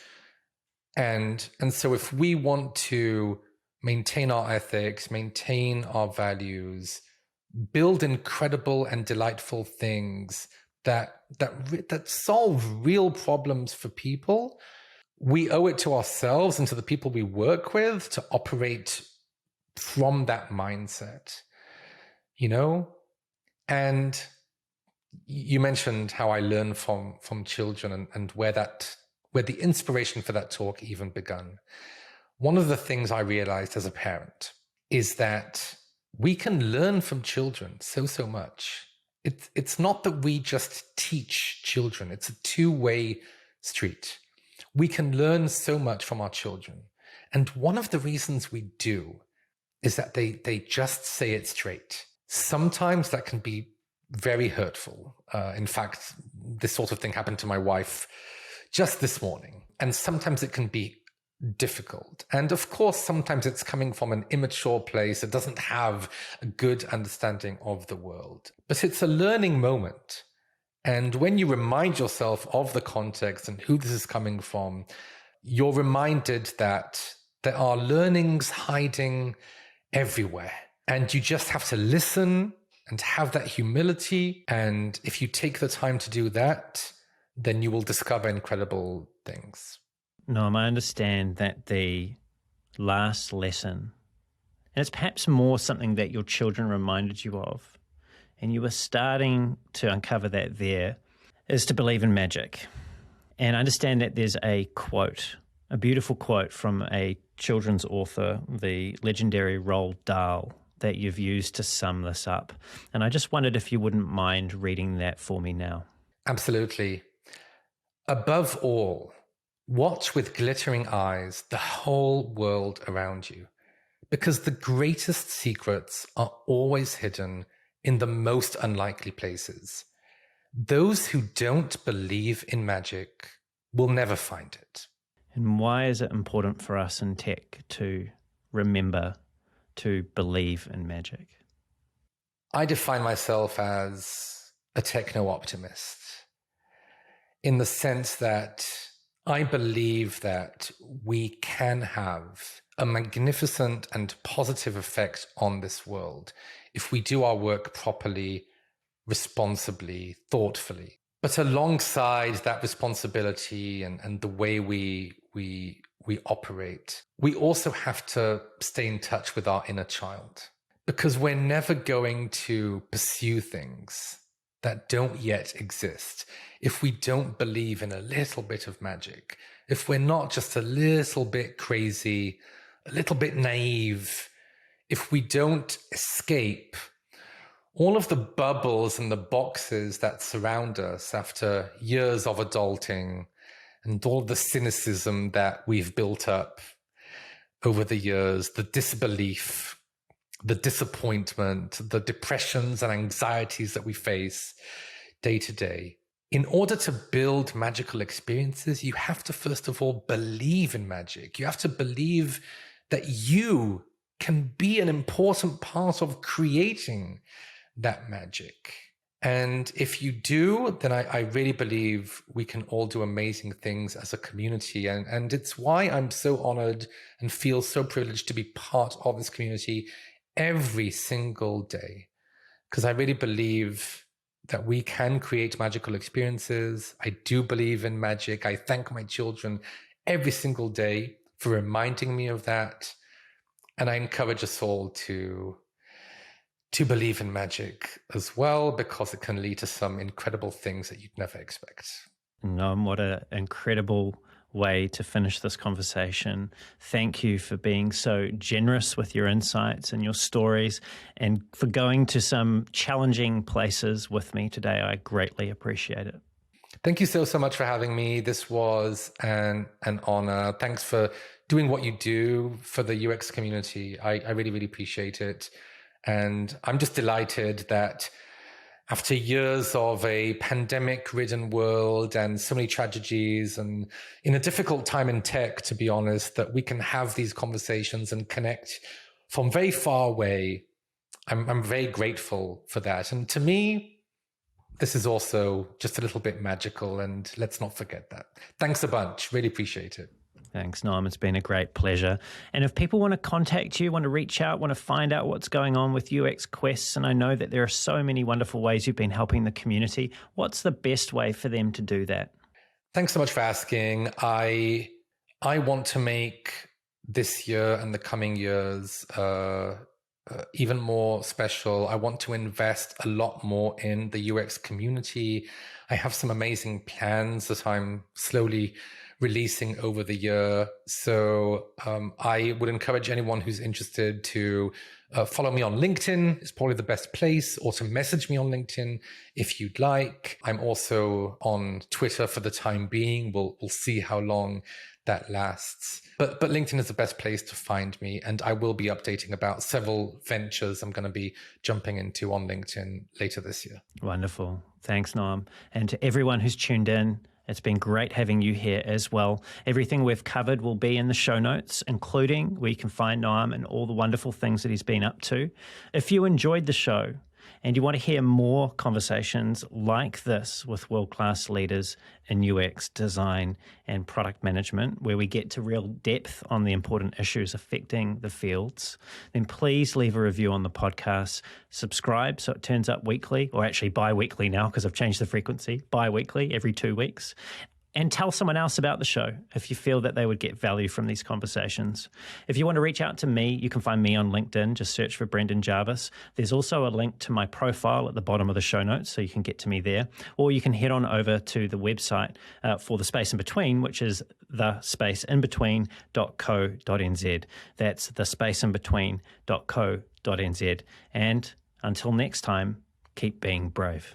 And so if we want to maintain our ethics, maintain our values, build incredible and delightful things that solve real problems for people, we owe it to ourselves and to the people we work with to operate from that mindset, you know? And you mentioned how I learn from children and where the inspiration for that talk even begun. One of the things I realized as a parent is that we can learn from children so much. It's not that we just teach children. It's a two-way street. We can learn so much from our children. And one of the reasons we do is that they just say it straight. Sometimes that can be very hurtful. In fact, this sort of thing happened to my wife just this morning. And sometimes it can be difficult. And of course, sometimes it's coming from an immature place that doesn't have a good understanding of the world. But it's a learning moment. And when you remind yourself of the context and who this is coming from, you're reminded that there are learnings hiding everywhere. And you just have to listen and have that humility. And if you take the time to do that, then you will discover incredible things. Noam, I understand that the last lesson, and it's perhaps more something that your children reminded you of, and you were starting to uncover that there, is to believe in magic. And I understand that there's a quote, a beautiful quote from a children's author, the legendary Roald Dahl, that you've used to sum this up. And I just wondered if you wouldn't mind reading that for me now. Absolutely. Above all, watch with glittering eyes the whole world around you, because the greatest secrets are always hidden in the most unlikely places. Those who don't believe in magic will never find it. And why is it important for us in tech to remember to believe in magic? I define myself as a techno-optimist in the sense that I believe that we can have a magnificent and positive effect on this world if we do our work properly, responsibly, thoughtfully. But alongside that responsibility and the way we operate, we also have to stay in touch with our inner child, because we're never going to pursue things that don't yet exist if we don't believe in a little bit of magic, if we're not just a little bit crazy, a little bit naive, if we don't escape all of the bubbles and the boxes that surround us after years of adulting and all the cynicism that we've built up over the years, the disbelief, the disappointment, the depressions and anxieties that we face day to day. In order to build magical experiences, you have to first of all believe in magic. You have to believe that you can be an important part of creating that magic. And if you do, then I really believe we can all do amazing things as a community. And it's why I'm so honored and feel so privileged to be part of this community every single day. Because I really believe that we can create magical experiences. I do believe in magic. I thank my children every single day for reminding me of that. And I encourage us all to believe in magic as well, because it can lead to some incredible things that you'd never expect. Noam, what an incredible way to finish this conversation. Thank you for being so generous with your insights and your stories, and for going to some challenging places with me today. I greatly appreciate it. Thank you so much for having me. This was an honor. Thanks for doing what you do for the UX community. I really, really appreciate it. And I'm just delighted that after years of a pandemic-ridden world and so many tragedies, and in a difficult time in tech, to be honest, that we can have these conversations and connect from very far away I'm very grateful for that. And to me, this is also just a little bit magical, and let's not forget that. Thanks a bunch. Really appreciate it. Thanks, Noam. It's been a great pleasure. And if people want to contact you, want to reach out, want to find out what's going on with UX Quests, and I know that there are so many wonderful ways you've been helping the community, what's the best way for them to do that? Thanks so much for asking. I want to make this year and the coming years even more special. I want to invest a lot more in the UX community. I have some amazing plans that I'm slowly releasing over the year. So I would encourage anyone who's interested to follow me on LinkedIn. It's probably the best place, or to message me on LinkedIn if you'd like. I'm also on Twitter for the time being. We'll see how long that lasts. But LinkedIn is the best place to find me, and I will be updating about several ventures I'm going to be jumping into on LinkedIn later this year. Wonderful. Thanks, Noam. And to everyone who's tuned in, it's been great having you here as well. Everything we've covered will be in the show notes, including where you can find Noam and all the wonderful things that he's been up to. If you enjoyed the show and you want to hear more conversations like this with world-class leaders in UX, design, and product management, where we get to real depth on the important issues affecting the fields, then please leave a review on the podcast, subscribe so it turns up weekly, or actually bi-weekly now because I've changed the frequency, bi-weekly, every 2 weeks. And tell someone else about the show if you feel that they would get value from these conversations. If you want to reach out to me, you can find me on LinkedIn. Just search for Brendan Jarvis. There's also a link to my profile at the bottom of the show notes, so you can get to me there. Or you can head on over to the website for The Space in Between, which is thespaceinbetween.co.nz. That's thespaceinbetween.co.nz. And until next time, keep being brave.